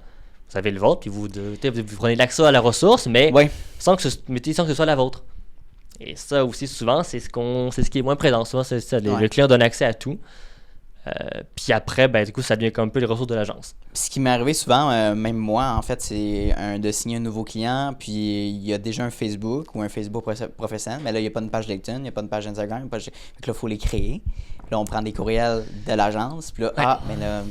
vous avez le vôtre, puis vous prenez l'accès à la ressource, mais sans que ce soit la vôtre. Et ça aussi souvent, c'est ce qui est moins présent. Souvent, c'est ça, le client donne accès à tout. Puis après, du coup, ça devient comme un peu les ressources de l'agence. Ce qui m'est arrivé souvent, même moi, en fait, c'est de signer un nouveau client, puis il y a déjà un Facebook ou un Facebook professionnel, mais là, il n'y a pas une page LinkedIn, il n'y a pas une page Instagram, donc là, il faut les créer. Puis là, on prend des courriels de l'agence, puis là, mais là,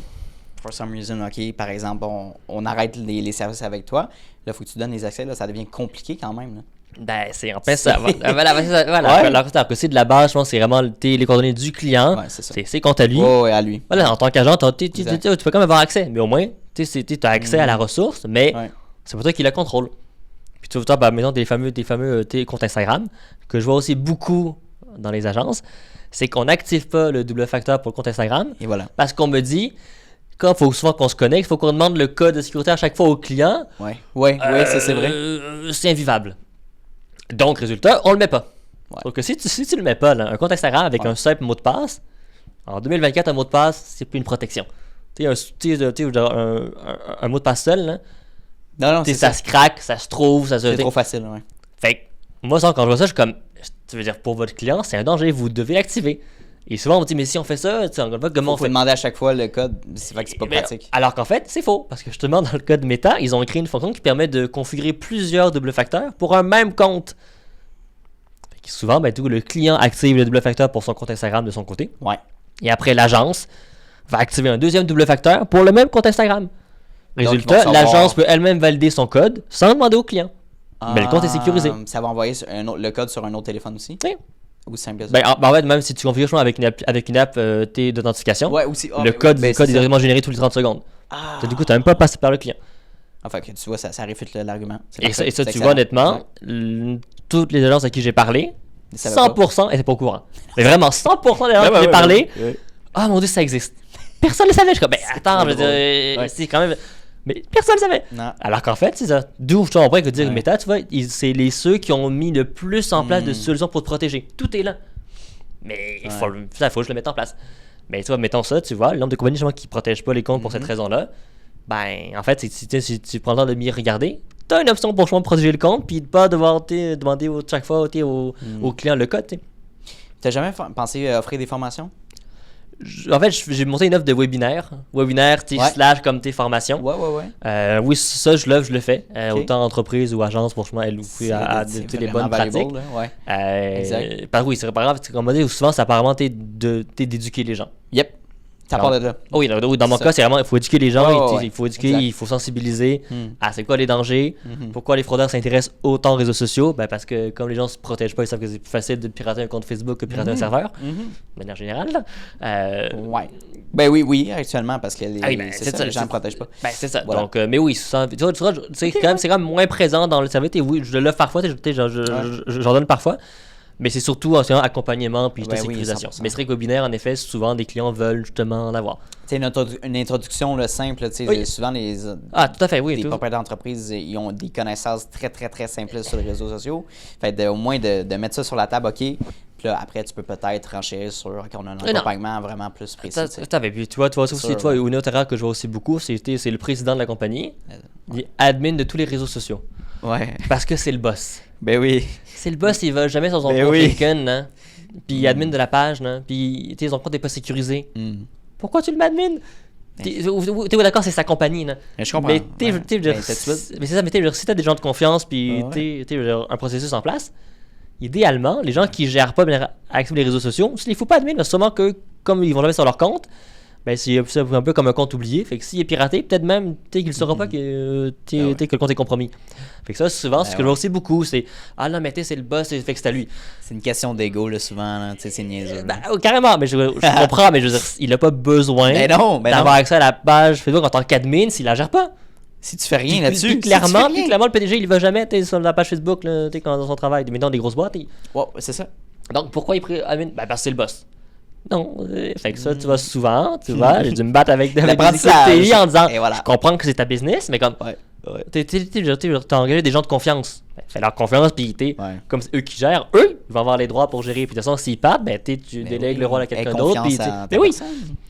for some reason, OK, par exemple, on arrête les services avec toi. Là, il faut que tu donnes les accès, là, ça devient compliqué quand même, là. C'est en fait ça. Alors que c'est de la base, je pense, c'est vraiment les coordonnées du client. Ouais, c'est compte à lui. À lui. Voilà, en tant qu'agent, tu peux quand même avoir accès, mais au moins, tu as accès à la ressource, mais c'est pas toi qui la contrôle. Puis tu vois, maintenant, des fameux comptes Instagram, que je vois aussi beaucoup dans les agences, c'est qu'on n'active pas le double facteur pour le compte Instagram. Et voilà. Parce qu'on me dit, quand il faut souvent qu'on se connecte, il faut qu'on demande le code de sécurité à chaque fois au client. Ouais, ça c'est vrai. C'est invivable. Donc, résultat, on le met pas. Ouais. Donc, si tu le mets pas, là, un compte Instagram avec un simple mot de passe, en 2024, un mot de passe, c'est plus une protection. Tu sais, un mot de passe seul, là, non, ça se craque, ça se trouve, ça se... C'est trop facile, ouais. Fait que, moi, quand je vois ça, je suis comme, tu veux dire, pour votre client, c'est un danger, vous devez l'activer. Et souvent, on me dit, mais si on fait ça, tu sais, comment on fait? Faut demander à chaque fois le code, c'est vrai que c'est pas pratique. Alors qu'en fait, c'est faux, parce que justement, dans le code Meta, ils ont créé une fonction qui permet de configurer plusieurs double facteurs pour un même compte. Fait que souvent, le client active le double facteur pour son compte Instagram de son côté. Ouais. Et après, l'agence va activer un deuxième double facteur pour le même compte Instagram. Résultat, l'agence peut elle-même valider son code sans demander au client. Mais le compte est sécurisé. Ça va envoyer le code sur un autre téléphone aussi? Oui. Ou simple en fait, même si tu configures avec une app d'authentification, aussi. Le code est directement généré toutes les 30 secondes. Du coup, tu n'as même pas passé par le client. Enfin, tu vois, ça réfute l'argument. Et ça, tu vois, honnêtement, toutes les agences à qui j'ai parlé, 100% étaient pas au courant. Mais vraiment, 100% des agences à qui j'ai parlé, ah mon Dieu, ça existe. Personne ne le savait. Je suis comme, attends, c'est quand même... Mais personne ne le savait. Non. Alors qu'en fait, c'est ça. D'où je comprends que dire Meta, tu vois, c'est ceux qui ont mis le plus en place de solutions pour te protéger. Tout est là. Mais il faut que je le mette en place. Mais tu vois, mettons ça, tu vois, le nombre de compagnies qui ne protègent pas les comptes pour cette raison-là, en fait, si tu prends le temps de m'y regarder, tu as une option pour protéger le compte, puis de pas devoir demander chaque fois au client le code. Tu n'as jamais pensé à offrir des formations? En fait, j'ai monté une offre de webinaire / comme tes formations. Ouais. Oui, ça, je le fais. Autant entreprise ou agence, franchement, elle ouvre à les bonnes pratiques. Exact. Oui, c'est pas grave. Comme on dit, souvent, c'est apparemment d'éduquer les gens. Yep. Ça part de là. Oui, dans mon cas, c'est vraiment, il faut éduquer les gens, il faut éduquer, il faut sensibiliser à c'est quoi les dangers, pourquoi les fraudeurs s'intéressent autant aux réseaux sociaux, parce que comme les gens se protègent pas, ils savent que c'est plus facile de pirater un compte Facebook que de pirater un serveur, de manière générale. Oui, actuellement, parce que les gens ne protègent pas. C'est ça. Voilà. Donc, mais oui, c'est quand même moins présent dans le service, et oui, je l'offre parfois, j'en donne parfois. Mais c'est surtout en accompagnement puis sécurisation. Mais c'est vrai que webinaire, en effet, souvent des clients veulent justement en avoir. C'est une introduction simple. Souvent, tout à fait, oui. Les propriétaires d'entreprise, ils ont des connaissances très, très, très simples sur les réseaux sociaux. Fait au moins de mettre ça sur la table, OK. Puis là, après, tu peux peut-être renchérir sur qu'on a un accompagnement vraiment plus précis. Puis tu vois aussi, une autre erreur que je vois aussi beaucoup, c'est le président de la compagnie, il est admin de tous les réseaux sociaux. Ouais. Parce que c'est le boss. Ben oui. C'est le boss, il va jamais sur son compte LinkedIn, hein. Puis admin de la page, hein. Puis son compte n'est pas sécurisé. Pourquoi tu le mets admin? T'es d'accord, c'est sa compagnie, là. Je comprends. Mais c'est ça, mais si t'as des gens de confiance, puis un processus en place, idéalement, les gens qui gèrent pas bien accès les réseaux sociaux, s'il ne faut pas admin, là, sûrement que comme ils vont jamais sur leur compte, c'est un peu comme un compte oublié. Fait que s'il est piraté, peut-être même qu'il ne saura pas que le compte est compromis. Fait que ça, souvent, ce que je vois aussi beaucoup, c'est ah non, mais c'est le boss, fait que c'est à lui. C'est une question d'ego, là, souvent, c'est niaiseux. Carrément, mais je comprends, mais je veux dire, il n'a pas besoin d'avoir accès à la page Facebook en tant qu'admin s'il la gère pas. Si tu fais rien là-dessus, clairement, le PDG, il va jamais sur la page Facebook là, dans son travail. Mettons des grosses boîtes. C'est ça. Donc, pourquoi il prie admin? Parce que c'est le boss. Non, fait que ça, tu vois souvent, j'ai dû me battre avec des TI en disant, je comprends que c'est ta business, mais comme, t'as engagé des gens de confiance. Fais leur confiance, puis comme c'est eux qui gèrent, eux, ils vont avoir les droits pour gérer. Puis de toute façon, s'ils partent, tu délègues le rôle à quelqu'un d'autre. Mais oui,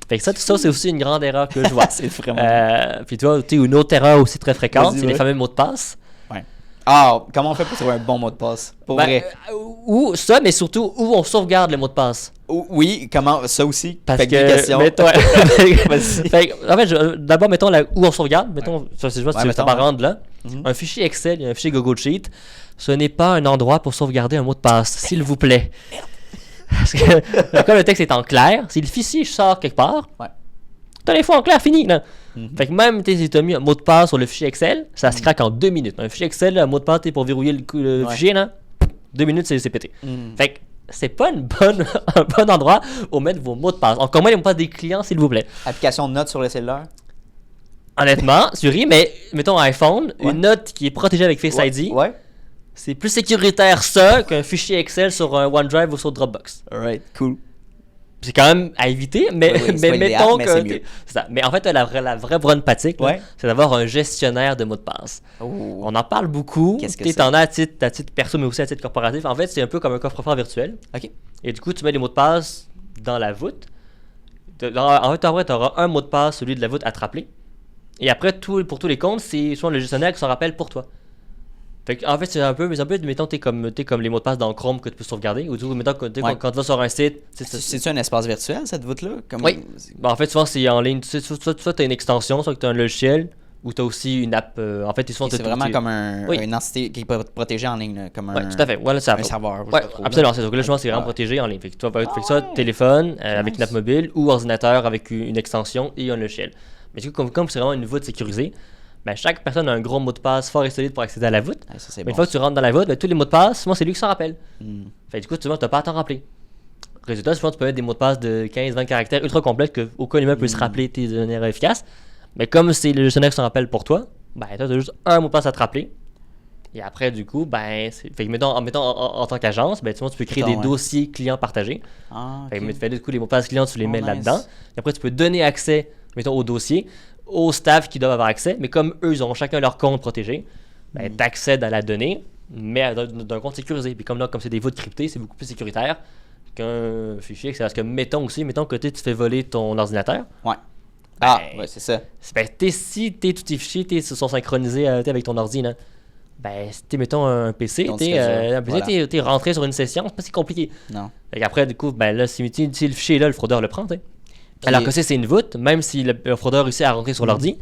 fait que ça, c'est aussi une grande erreur que je vois. C'est vraiment. Puis tu vois, une autre erreur aussi très fréquente, c'est les fameux mots de passe. Comment on fait pour trouver un bon mot de passe? Pour vrai. Ou ça, mais surtout où on sauvegarde le mot de passe. Oui, comment ça aussi? Parce que en fait, d'abord, mettons où on sauvegarde. Mettons, ça c'est juste tu vas rendre là. Un fichier Excel, un fichier Google Sheet, ce n'est pas un endroit pour sauvegarder un mot de passe, s'il vous plaît. Parce que comme le texte est en clair, si le fichier sort quelque part, t'as l'info en clair, fini là. Fait que même si tu as mis un mot de passe sur le fichier Excel, ça se craque en 2 minutes. Un fichier Excel, un mot de passe pour verrouiller le fichier, là, 2 minutes, c'est pété. Fait que c'est pas un bon endroit où mettre vos mots de passe. Encore moins les mots de passe des clients, s'il vous plaît. Application de notes sur le cellulaire? Honnêtement, mais mettons iPhone, une note qui est protégée avec Face ID, C'est plus sécuritaire ça qu'un fichier Excel sur un OneDrive ou sur Dropbox. Alright, cool. C'est quand même à éviter, mais, mais mettons que... C'est ça. Mais en fait, la vraie bonne pratique, c'est d'avoir un gestionnaire de mots de passe. Oh. On en parle beaucoup. Qu'est-ce que c'est? En as à titre perso, mais aussi à titre corporatif. En fait, c'est un peu comme un coffre-fort virtuel. OK. Et du coup, tu mets les mots de passe dans la voûte. En fait, tu auras un mot de passe, celui de la voûte, à te rappeler. Et après, pour tous les comptes, c'est souvent le gestionnaire qui s'en rappelle pour toi. En fait, c'est un peu, mettons, t'es comme les mots de passe dans Chrome que tu peux sauvegarder. Ou mettons, quand tu vas sur un site. C'est-tu un espace virtuel, cette voûte-là? Oui. En fait, souvent, c'est en ligne. Soit tu as une extension, soit tu as un logiciel, ou tu as aussi une app. En fait, c'est vraiment comme une entité qui est protégée en ligne. Comme tout à fait. Voilà, un serveur. Oui, absolument. C'est ça. C'est vraiment protégé en ligne. Fait que tu vas faire ça, téléphone, avec une app mobile, ou ordinateur avec une extension et un logiciel. Mais du coup, comme c'est vraiment une voûte sécurisée, chaque personne a un gros mot de passe fort et solide pour accéder à la voûte. Une fois que tu rentres dans la voûte, tous les mots de passe, souvent c'est lui qui s'en rappelle. Fait du coup, souvent tu n'as pas à t'en rappeler. Résultat, souvent tu peux mettre des mots de passe de 15-20 caractères ultra complexes qu'aucun humain peut se rappeler de manière efficace. Mais comme c'est le gestionnaire qui s'en rappelle pour toi, tu as juste un mot de passe à te rappeler. Et après, du coup, fait que mettons, en tant qu'agence, tu peux créer des dossiers clients partagés. Fait que du coup, les mots de passe clients, tu les mets là-dedans. Et après, tu peux donner accès, mettons, au dossier, au staff qui doivent avoir accès. Mais comme eux, ils auront chacun leur compte protégé, tu accèdes à la donnée, mais d'un compte sécurisé. Puis comme c'est des voûtes cryptées, c'est beaucoup plus sécuritaire qu'un fichier. Parce que mettons que tu fais voler ton ordinateur. Ouais. C'est ça. Si tous tes fichiers sont synchronisés avec ton ordi, là, mettons un PC, t'es rentré sur une session, c'est pas si compliqué. Non. Et après, du coup, là, si le fichier est là, le fraudeur le prend, alors que c'est une voûte, même si le fraudeur réussit à rentrer sur l'ordi,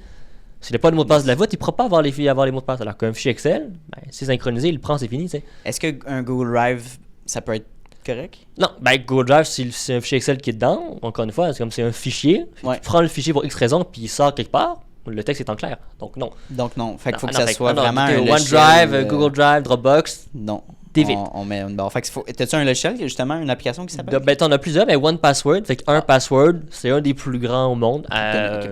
s'il n'a pas le mot de passe de la voûte, il ne pourra pas avoir les mots de passe. Alors qu'un fichier Excel, c'est synchronisé, il le prend, c'est fini. Est-ce qu'un Google Drive, ça peut être correct? Non, Google Drive, c'est un fichier Excel qui est dedans. Encore une fois, c'est comme c'est un fichier. Tu prends le fichier pour X raison, puis il sort quelque part. Le texte est en clair. Donc non. Fait qu'il faut que ça soit vraiment un OneDrive, Google Drive, Dropbox. Non. T'évites. T'as-tu un logiciel, justement, une application qui s'appelle? T'en as plusieurs, mais OnePassword. Fait qu'un password, c'est un des plus grands au monde.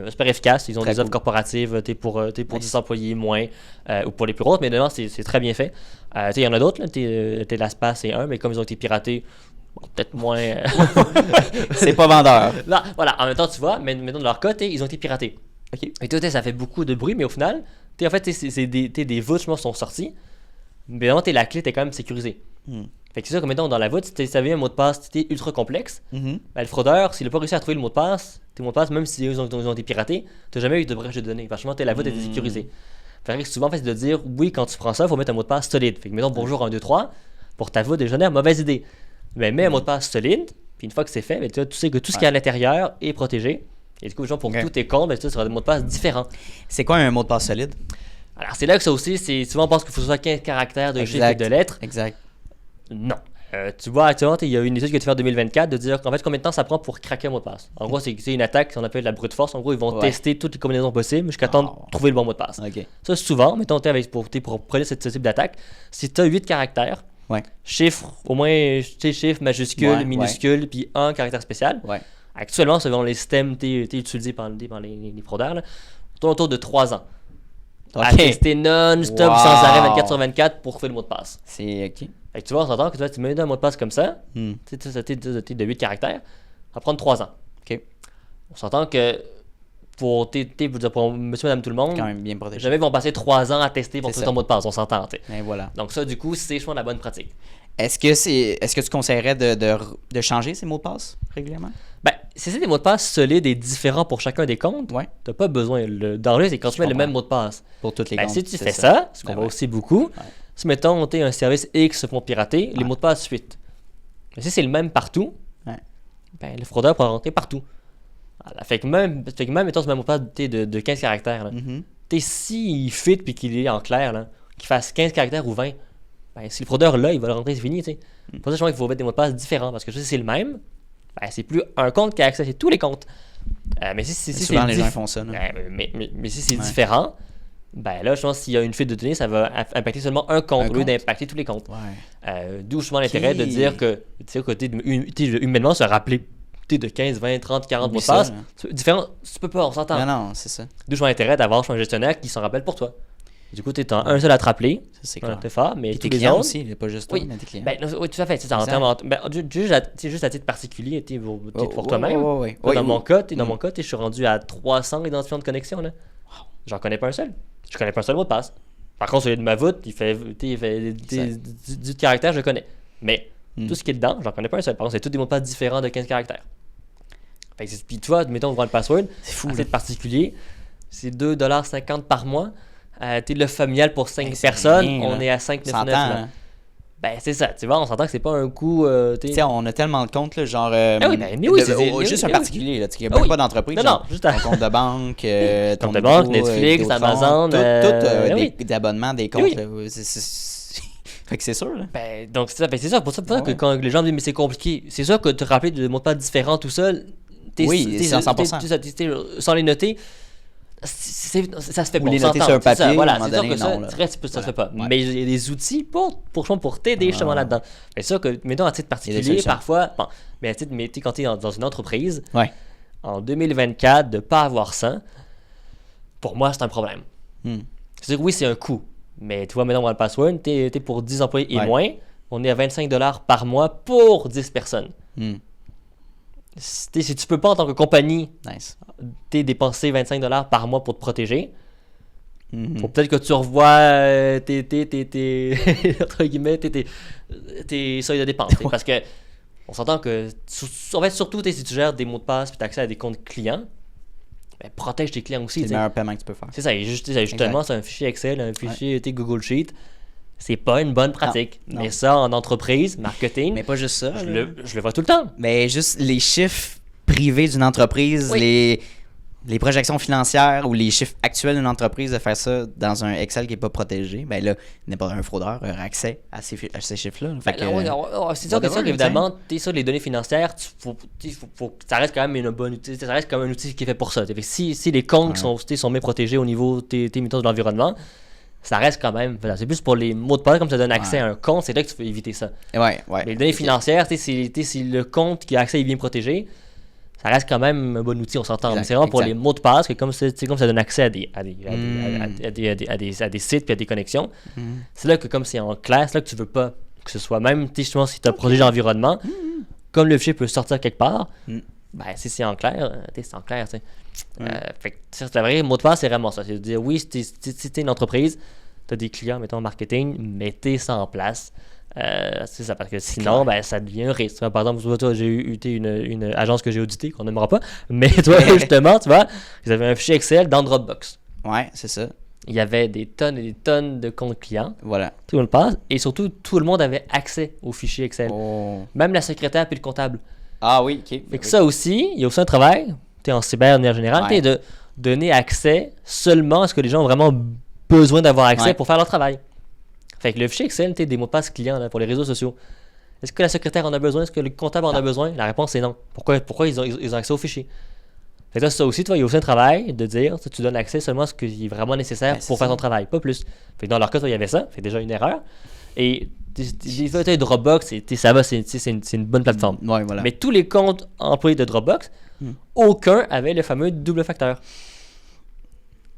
Super efficace. Ils ont des offres corporatives pour 10 employés moins ou pour les plus grosses, mais dedans, c'est très bien fait. Il y en a d'autres. LastPass, c'est un, mais comme ils ont été piratés, peut-être moins. C'est pas vendeur. Là, voilà. En même temps, tu vois, mais maintenant, de leur cas, ils ont été piratés. Okay. Et tout, ça fait beaucoup de bruit, mais au final, en fait, c'est des voûtes, je pense, sont sorties. Mais vraiment, la clé, t'es quand même sécurisée. Fait que c'est ça, comme mettons, dans la voûte, si tu avais un mot de passe ultra complexe, le fraudeur, s'il n'a pas réussi à trouver le mot de passe, tes mots de passe, même si ils ont été piratés, tu n'as jamais eu de brèche de données. Franchement, la voûte était sécurisée. Fait que souvent, en fait, c'est de dire, oui, quand tu prends ça, il faut mettre un mot de passe solide. Fait que mettons, bonjour 1, 2, 3, pour ta voûte déjeuner, mauvaise idée. Mais mets un mot de passe solide, puis une fois que c'est fait, tu sais que tout ce qui est à l'intérieur est protégé. Et du coup, pour tous tes comptes, ça sera des mots de passe différents. C'est quoi un mot de passe solide? Alors, c'est là que ça aussi, souvent on pense qu'il faut que ce soit 15 caractères de chiffres et de lettres. Exact. Non. Tu vois, actuellement, il y a une étude qui a été faite en 2024 de dire qu'en fait, combien de temps ça prend pour craquer un mot de passe. En gros, c'est une attaque qu'on appelle la brute force. En gros, ils vont tester toutes les combinaisons possibles jusqu'à temps de trouver le bon mot de passe. Ça, souvent, mettons, pour prendre ce type d'attaque, si tu as 8 caractères, chiffres, au moins, chiffres, majuscules, minuscules, puis un caractère spécial. Actuellement, selon les systèmes utilisés par les fraudeurs, là, tourne autour de 3 ans. À tester non-stop, sans arrêt 24 sur 24 pour trouver le mot de passe. C'est OK. Fait que tu vois, on s'entend que tu mets un mot de passe comme ça, de 8 caractères, ça va prendre 3 ans. OK. On s'entend que pour monsieur, madame, tout le monde, quand même bien protégé. Jamais ils vont passer 3 ans à tester pour trouver ton mot de passe, on s'entend. Et voilà. Donc ça, du coup, c'est je pense la bonne pratique. Est-ce que tu conseillerais de changer ces mots de passe régulièrement? Si c'est des mots de passe solides et différents pour chacun des comptes, t'as pas besoin. Le danger, c'est quand tu mets le même mot de passe. Pour toutes les comptes. Si tu fais ça, ce qu'on voit aussi beaucoup, si mettons, un service X se font pirater, les mots de passe fuitent. Mais si c'est le même partout, le fraudeur pourra rentrer partout. Voilà, fait que même mettons, ce même mot de passe de 15 caractères, là, s'il fuite puis qu'il est en clair, là, qu'il fasse 15 caractères ou 20, si le fraudeur là, il va le rentrer, c'est fini. Pour ça, je pense qu'il faut mettre des mots de passe différents parce que si c'est le même, c'est plus un compte qui a accès à tous les comptes. Mais souvent, les gens font ça. Mais si c'est différent, là, je pense qu'il y a une fuite de données, ça va impacter seulement un compte au lieu d'impacter tous les comptes. D'où souvent l'intérêt de dire que, humainement, se rappeler de 15, 20, 30, 40 mots de passe, différent, tu peux pas, on s'entend. Non, c'est ça. D'où souvent l'intérêt d'avoir un gestionnaire qui s'en rappelle pour toi. Du coup, tu es un seul à te rappeler. Ça, c'est clair. T'es fort, mais puis tous tes les clients autres aussi, pas juste toi, mais tes clients. Oui, tout à fait. C'est ça. Juste à titre particulier, t'es pour toi-même. Dans mon cas, je suis rendu à 300 identifiants de connexion. Là. J'en connais pas un seul. Je connais pas un seul mot de passe. Par contre, celui de ma voûte, il fait 10 caractères, je le connais. Mais tout ce qui est dedans, j'en connais pas un seul. Par contre, c'est tous des mots de passe différents de 15 caractères. Puis toi, mettons, ouvrir le password, c'est fou. À titre particulier, c'est 2,50$ par mois. T'es le familial pour 5 personnes, on est à 5,99$. C'est ça, tu vois, on s'entend que c'est pas un coût. On a tellement de comptes, là, genre. Juste un particulier, là, il n'y a même pas d'entreprise. Non, juste un compte de banque, ton de banque, Netflix, Amazon. Des abonnements, des comptes. Fait que c'est sûr, là. Donc, c'est ça. Pour ça que quand les gens me disent, mais c'est compliqué, c'est sûr que te rappeler de mots de passe différents tout seul. Oui, c'est 100%. Sans les noter. Ça se fait pas. Ou les noter sur un papier, à un moment donné, non. Ça se fait pas. Ouais. Mais il y a des outils pour t'aider justement là-dedans. C'est sûr que, mettons, à titre particulier, parfois, mais quand tu es dans une entreprise, en 2024, de ne pas avoir ça, pour moi, c'est un problème. C'est-à-dire, oui, c'est un coût. Mais tu vois, maintenant, dans le password, tu es pour 10 employés et moins, on est à 25$ par mois pour 10 personnes. Si tu peux pas, en tant que compagnie, dépenser 25$ par mois pour te protéger, faut peut-être que tu revois entre guillemets, tes seuils de dépenses. Parce que on s'entend que, en fait, surtout si tu gères des mots de passe et tu as accès à des comptes clients, protège tes clients aussi. C'est le meilleur paiement que tu peux faire. C'est ça, justement, c'est un fichier Excel, un fichier Google Sheet. C'est pas une bonne pratique. Non. Mais ça, en entreprise, marketing. Mais pas juste ça. Je le vois tout le temps. Mais juste les chiffres privés d'une entreprise, les projections financières ou les chiffres actuels d'une entreprise, de faire ça dans un Excel qui n'est pas protégé, là, n'importe un fraudeur aura accès à ces chiffres-là. C'est sûr qu'évidemment, les données financières, ça reste quand même une bonne outil. Ça reste quand même un outil qui est fait pour ça. Si les comptes sont bien protégés au niveau de l'environnement, ça reste quand même. C'est plus pour les mots de passe, comme ça donne accès à un compte, c'est là que tu peux éviter ça. Mais les données financières, si le compte qui a accès est bien protégé, ça reste quand même un bon outil, on s'entend. C'est vraiment pour les mots de passe, que comme ça donne accès à des sites et à des connexions, c'est là que, comme c'est en clair, c'est là que tu veux pas que ce soit, même justement si tu as protégé l'environnement, comme le fichier peut sortir quelque part, si c'est en clair, c'est en clair. Fait que c'est vrai, mot de passe, c'est vraiment ça. C'est de dire, oui, si t'es une entreprise, t'as des clients, mettons, en marketing, mettez ça en place. C'est ça, parce que sinon, ça devient un risque. Par exemple, toi, j'ai eu une agence que j'ai auditée, qu'on n'aimera pas, mais toi, justement, tu vois, ils avaient un fichier Excel dans Dropbox. Ouais, c'est ça. Il y avait des tonnes et des tonnes de comptes clients. Voilà. Tout le monde passe. Et surtout, tout le monde avait accès au fichier Excel. Même la secrétaire puis le comptable. Ah oui, ok. Fait que ça aussi, il y a aussi un travail, en cyber de manière générale, de donner accès seulement à ce que les gens ont vraiment besoin d'avoir accès pour faire leur travail. Fait que le fichier Excel, des mots de passe clients là, pour les réseaux sociaux. Est-ce que la secrétaire en a besoin? Est-ce que le comptable en a besoin? La réponse est non. Pourquoi ils ont accès au fichier? Fait que ça aussi, il y a aussi un travail de dire tu donnes accès seulement à ce qui est vraiment nécessaire pour faire ton travail, pas plus. Fait que dans leur cas, il y avait ça, fait déjà une erreur. Et Dropbox, ça va, c'est une bonne plateforme. Voilà. Mais tous les comptes employés de Dropbox, aucun avait le fameux double facteur.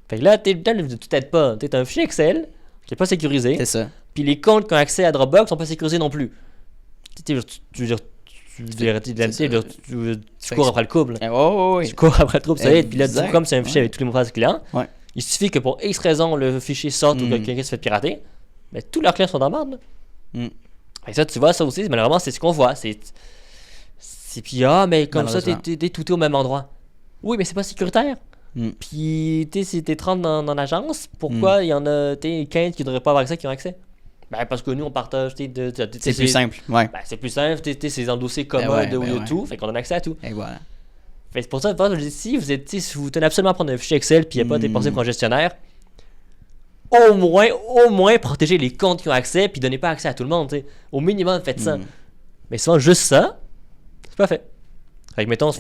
Fait que là, tu t'aides pas. Tu as un fichier Excel qui n'est pas sécurisé. C'est ça. Puis les comptes qui ont accès à Dropbox ne sont pas sécurisés non plus. Tu cours après le couple. Tu cours après le trouble, ça y est. Puis là, comme c'est un fichier avec tous les mots de passe clients, il suffit que pour X raison, le fichier sorte ou que quelqu'un se fait pirater, mais tous leurs clients sont dans la merde. Et ça, tu vois, ça aussi, malheureusement, c'est ce qu'on voit. C'est puis, mais comme ça, t'es tout au même endroit. Oui, mais c'est pas sécuritaire. Puis, si t'es 30 dans l'agence, pourquoi il y en a 15 qui devraient pas avoir accès, qui ont accès? Parce que nous, on partage. C'est plus simple. C'est plus simple. C'est dans le dossier commun de tout. Fait qu'on donne accès à tout. Et voilà. Fait c'est pour ça que je dis, si vous tenez absolument à prendre un fichier Excel puis il n'y a pas dépensé pour un gestionnaire, au moins protéger les comptes qui ont accès puis donnez pas accès à tout le monde. T'sais. Au minimum, faites ça. Mais souvent, juste ça, c'est pas fait. Fait que mettons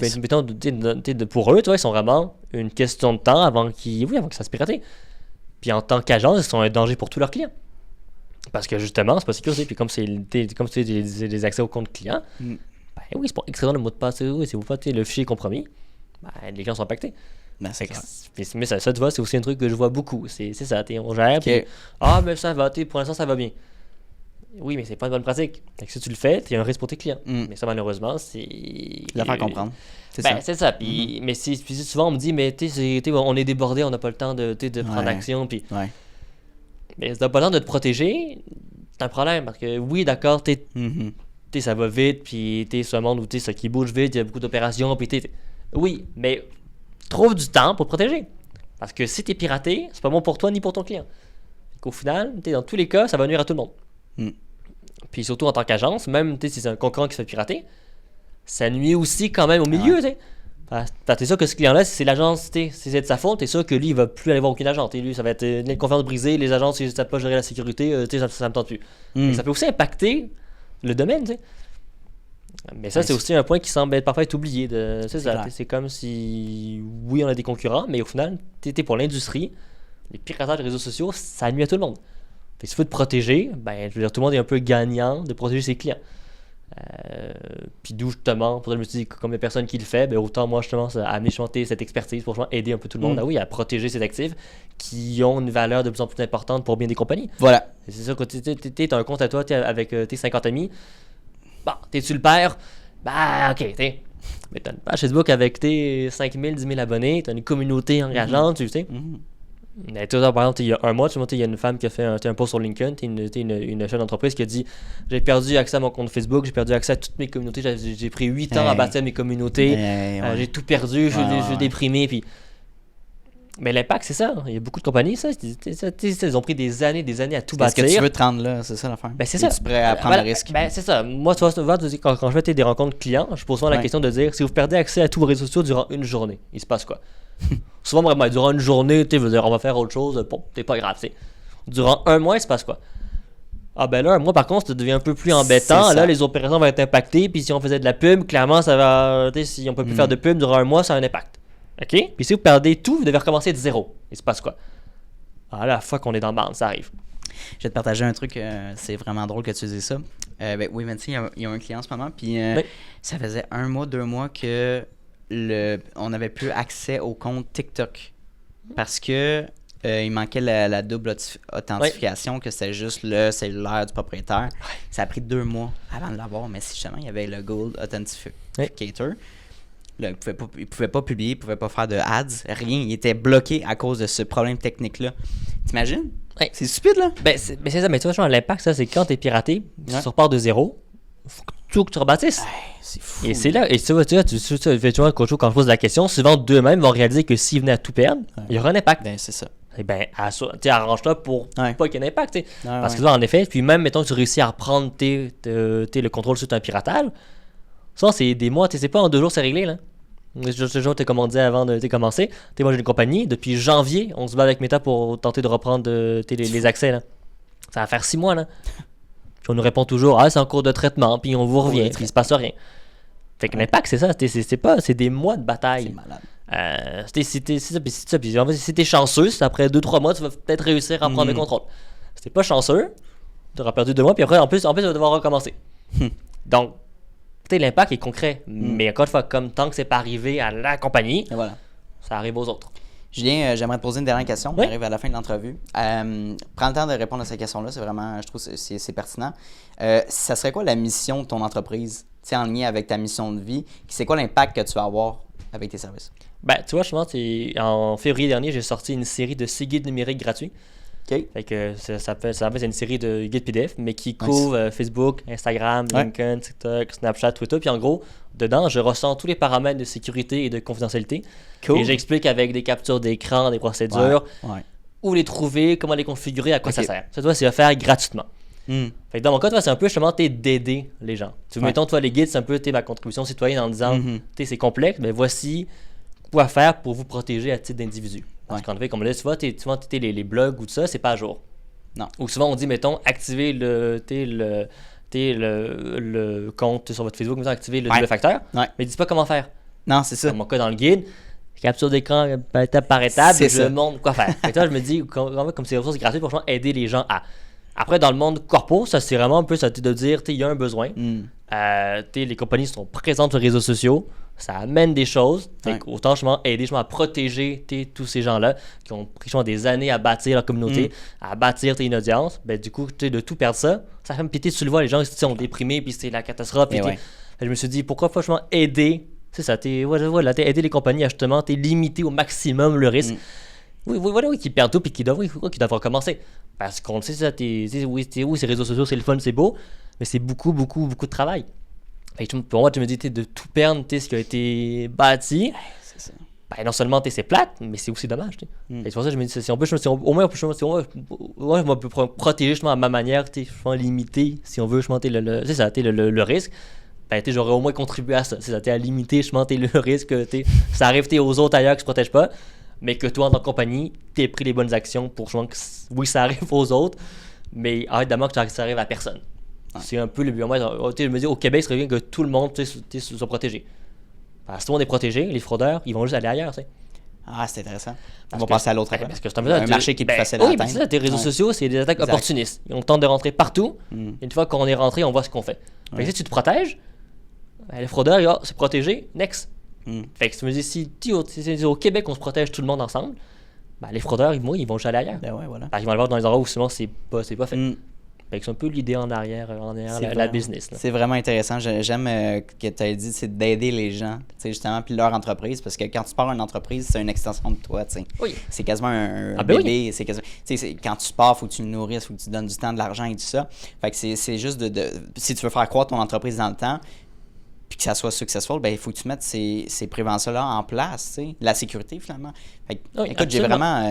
pour eux, ils sont vraiment une question de temps avant que ça se pirate. Puis en tant qu'agence, ils sont un danger pour tous leurs clients. Parce que justement, c'est pas sécurisé. Puis comme c'est des accès aux comptes clients, c'est pour X raison le mot de passe. Si vous faites le fichier compromis, les clients sont impactés. Ben, c'est clair. Mais ça, tu vois, c'est aussi un truc que je vois beaucoup. C'est ça, on gère, okay. Puis, mais ça va, pour l'instant, ça va bien. Oui, mais c'est pas une bonne pratique. Donc, si tu le fais, tu as un risque pour tes clients. Mais ça, malheureusement, c'est... La faire comprendre. C'est ça. Puis, mais puis souvent, on me dit, mais on est débordé, on n'a pas le temps de prendre action. Puis, mais si tu n'as pas le temps de te protéger, c'est un problème. Parce que oui, d'accord, ça va vite, puis c'est un monde où ça qui bouge vite, il y a beaucoup d'opérations, puis oui, mais trouve du temps pour te protéger. Parce que si tu es piraté, c'est pas bon pour toi ni pour ton client. Au final, dans tous les cas, ça va nuire à tout le monde. Puis surtout en tant qu'agence, même si c'est un concurrent qui se fait pirater, ça nuit aussi quand même au milieu. T'es sûr que ce client-là, si c'est l'agence, si c'est de sa faute, t'es sûr que lui, il va plus aller voir aucune agence. Lui, ça va être les confiances brisées, les agences, si ça ne pas gérer la sécurité, ça me tente plus. Ça peut aussi impacter le domaine. Mais ça, c'est aussi un point qui semble parfois être oublié. C'est comme si, oui, on a des concurrents, mais au final, pour l'industrie, les piratages des réseaux sociaux, ça nuit à tout le monde. S'il faut te protéger, je veux dire, tout le monde est un peu gagnant de protéger ses clients. Puis d'où justement, pour je me suis dit, comme les personnes qui le font, autant moi justement amener cette expertise pour aider un peu tout le monde à protéger ses actifs qui ont une valeur de plus en plus importante pour bien des compagnies. Voilà. C'est sûr que tu as un compte à toi avec tes 50 amis. Tu le perds, ok, mais tu as une page Facebook avec tes 5 000, 10 000 abonnés, tu as une communauté engageante, tu sais. Mais par exemple, il y a un mois, il y a une femme qui a fait un post sur LinkedIn, une chef d'entreprise qui a dit « J'ai perdu accès à mon compte Facebook, j'ai perdu accès à toutes mes communautés, j'ai pris 8 ans à bâtir mes communautés, j'ai tout perdu, je suis déprimé. » Puis... Mais l'impact, c'est ça. Il y a beaucoup de compagnies, ils ont pris des années à tout bâtir. Est-ce que tu veux te rendre là, c'est ça l'affaire? C'est ça. Tu es prêt à prendre le risque? C'est ça. Moi, tu vois, quand je fais des rencontres clients, je pose souvent la question de dire si vous perdez accès à tous vos réseaux sociaux durant une journée, il se passe quoi? Souvent, vraiment, durant une journée, on va faire autre chose, c'est pas grave. Durant un mois, il se passe quoi? Là, un mois, par contre, ça devient un peu plus embêtant. Là, les opérations vont être impactées. Puis si on faisait de la pub, clairement, ça va. Si on peut plus faire de pub durant un mois, ça a un impact. OK? Puis si vous perdez tout, vous devez recommencer de zéro. Il se passe quoi? La fois qu'on est dans le bande, ça arrive. Je vais te partager un truc, c'est vraiment drôle que tu dises ça. Oui, Vinci, il y a un client en ce moment, puis ça faisait 1 mois, 2 mois que on n'avait plus accès au compte TikTok parce que il manquait la double authentification, que c'était juste le cellulaire du propriétaire. Ça a pris 2 mois avant de l'avoir, mais si justement il y avait le Gold Authenticator, là, il pouvait pas publier, il pouvait pas faire de ads, rien. Il était bloqué à cause de ce problème technique-là. T'imagines? C'est stupide, là. C'est ça, mais tu vois, l'impact, ça, c'est quand t'es piraté, tu repars de zéro, faut que tout que tu rebâtisses. C'est fou. Et c'est là, et tu vois, effectivement, quand je pose la question, souvent d'eux-mêmes vont réaliser que s'ils venaient à tout perdre, il y aura un impact. C'est ça. Arrange-toi pour pas qu'il y ait un impact. Parce que là, en effet, puis même, mettons que tu réussis à reprendre le contrôle sur un piratage, ça, c'est des mois, c'est pas en 2 jours, c'est réglé, là. Ce jour, comme on disait avant de commencer, moi j'ai une compagnie, depuis janvier, on se bat avec Meta pour tenter de reprendre les accès, là. Ça va faire 6 mois, là. Puis on nous répond toujours, c'est en cours de traitement, puis on vous revient, il se passe rien. Fait que l'impact, c'est ça, c'est des mois de bataille. C'est malade. Si t'es chanceux, après 2-3 mois, tu vas peut-être réussir à prendre le contrôle. Si t'es pas chanceux, tu auras perdu 2 mois, puis après, en plus, tu vas devoir recommencer. Donc, l'impact est concret, mais encore une fois, comme tant que c'est pas arrivé à la compagnie, ça arrive aux autres. Julien, j'aimerais te poser une dernière question. On arrive à la fin de l'entrevue. Prends le temps de répondre à cette question-là. C'est vraiment, je trouve que c'est pertinent. Ça serait quoi la mission de ton entreprise, en lien avec ta mission de vie? C'est quoi l'impact que tu vas avoir avec tes services? Tu vois, en février dernier, j'ai sorti une série de 6 guides numériques gratuits. Fait que c'est une série de guides PDF, mais qui couvre Facebook, Instagram, LinkedIn, TikTok, Snapchat, Twitter. Puis en gros, dedans, je ressens tous les paramètres de sécurité et de confidentialité. Et j'explique avec des captures d'écran, des procédures, où les trouver, comment les configurer, à quoi ça sert. Ça, c'est offert gratuitement. Fait que dans mon cas, c'est un peu justement d'aider les gens. Mettons, toi, les guides, c'est un peu ma contribution citoyenne en disant, c'est complexe, mais voici quoi faire pour vous protéger à titre d'individu. Parce qu'en fait, comme on l'a dit, souvent, les blogs ou tout ça, c'est pas à jour. Non. Ou souvent, on dit, mettons, activez le compte sur votre Facebook, mettons, activez le double facteur, mais dis pas comment faire. Non, c'est ça. Dans mon cas, dans le guide, capture d'écran étape par étape, je montre quoi faire. Et toi, je me dis, comme c'est des ressources gratuites pour aider les gens à. Après, dans le monde corpo, ça c'est vraiment un peu ça de dire, il y a un besoin. Les compagnies sont présentes sur les réseaux sociaux, ça amène des choses. Autant aider à protéger tous ces gens-là qui ont pris des années à bâtir leur communauté, à bâtir une audience. Ben, du coup, de tout perdre ça fait me péter, tu le vois, les gens sont déprimés, puis c'est la catastrophe. Je me suis dit, pourquoi pas aider? C'est ça, aider les compagnies à justement limiter au maximum le risque. Oui, qui perdent tout, puis qui doivent recommencer. Parce qu'on le sait, ça, ces réseaux sociaux, c'est le fun, c'est beau, mais c'est beaucoup, beaucoup, beaucoup de travail. Pour moi, tu me dis de tout perdre ce qui a été bâti. C'est ça. Ben, non seulement c'est plate, mais c'est aussi dommage. Et c'est pour ça que je me dis, si on peut, au moins, on peut protéger justement à ma manière, limiter, si on veut, le risque. Ben, j'aurais au moins contribué à ça. C'est ça, à limiter le risque que ça arrive aux autres ailleurs qui se protègent pas, mais que toi, en tant que compagnie, tu aies pris les bonnes actions pour que ça arrive aux autres, mais évidemment que ça arrive à personne. C'est un peu le but. Moi, je me dis, au Québec, il serait bien que tout le monde soit protégé. Parce que tout le monde est protégé, les fraudeurs, ils vont juste aller ailleurs. Ah, c'est intéressant. Ils vont passer à l'autre attaque. Parce que c'est un marché qui est plus facile à atteindre. Oui, mais tes réseaux sociaux, c'est des attaques opportunistes. On tente de rentrer partout. Une fois qu'on est rentré, on voit ce qu'on fait. Si tu te protèges, les fraudeurs, c'est protégé, next. Fait que tu me dis, si au Québec, on se protège tout le monde ensemble, les fraudeurs, ils vont juste aller ailleurs. Ben ouais, voilà. Ils vont aller voir dans les endroits où souvent c'est pas fait. C'est un peu l'idée en arrière la business. Là. C'est vraiment intéressant. J'aime que tu as dit, c'est d'aider les gens, justement, puis leur entreprise, parce que quand tu pars une entreprise, c'est une extension de toi. Oui. C'est quasiment un bébé. Oui. C'est quasiment, quand tu pars, il faut que tu le nourrisses, il faut que tu donnes du temps, de l'argent et tout ça. Fait que c'est juste si tu veux faire croître ton entreprise dans le temps, puis que ça soit successful, il faut que tu mettes ces préventions-là en place, la sécurité finalement. Écoute, absolument. J'ai vraiment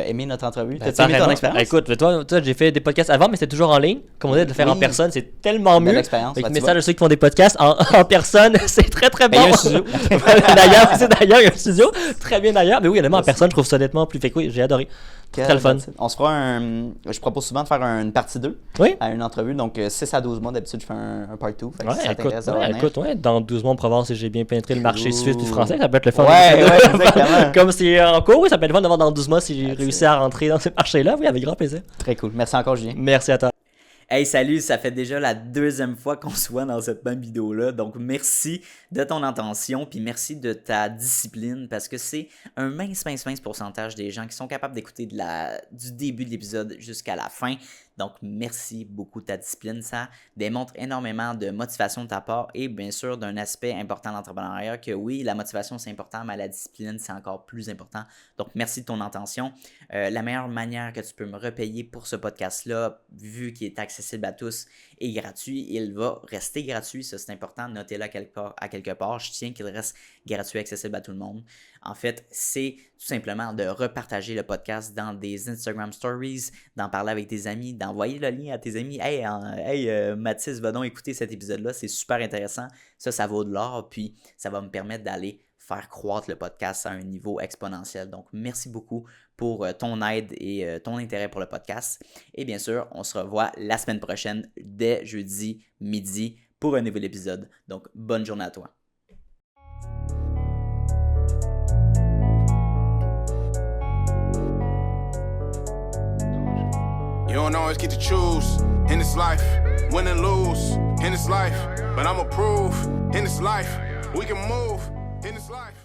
aimé notre entrevue. T'as aimé ton expérience? Écoute, toi, j'ai fait des podcasts avant, mais c'était toujours en ligne. Comme on dit, de le faire en personne, c'est tellement mieux. Avec message à ceux qui font des podcasts en personne, c'est très très bon. Il y a un studio. D'ailleurs, il y a un studio. Très bien d'ailleurs. Mais oui, honnêtement, en personne, je trouve ça honnêtement plus. Fait que oui, j'ai adoré. Très le fun. On se fera je propose souvent de faire une partie 2 à une entrevue. Donc 6 à 12 mois, d'habitude, je fais un part 2. Écoute, dans 12 mois, on pourra voir si j'ai bien pénétré le marché suisse et français. Ça peut être le fun. Ouais, exactement. Comme c'est en cours, oui, ça peut être le fun de voir dans 12 mois si j'ai réussi à rentrer dans ce marché-là. Oui, avec grand plaisir. Très cool. Merci encore, Julien. Merci à toi. Hey, salut, ça fait déjà la 2e fois qu'on se voit dans cette même vidéo-là. Donc, merci de ton attention, puis merci de ta discipline, parce que c'est un mince pourcentage des gens qui sont capables d'écouter du début de l'épisode jusqu'à la fin. Donc, merci beaucoup de ta discipline. Ça démontre énormément de motivation de ta part et bien sûr d'un aspect important de l'entrepreneuriat que oui, la motivation c'est important, mais la discipline c'est encore plus important. Donc, merci de ton attention. La meilleure manière que tu peux me repayer pour ce podcast-là, vu qu'il est accessible à tous et gratuit, il va rester gratuit. Ça, c'est important. Notez-le à quelque part. Je tiens qu'il reste gratuit, accessible à tout le monde. En fait, c'est tout simplement de repartager le podcast dans des Instagram Stories, d'en parler avec tes amis, d'envoyer le lien à tes amis. Hey, Mathis, va donc écouter cet épisode-là, c'est super intéressant. Ça vaut de l'or, puis ça va me permettre d'aller faire croître le podcast à un niveau exponentiel. Donc, merci beaucoup pour ton aide et ton intérêt pour le podcast. Et bien sûr, on se revoit la semaine prochaine, dès jeudi midi, pour un nouvel épisode. Donc, bonne journée à toi. You don't always get to choose in this life, win and lose in this life, but I'ma prove in this life we can move in this life.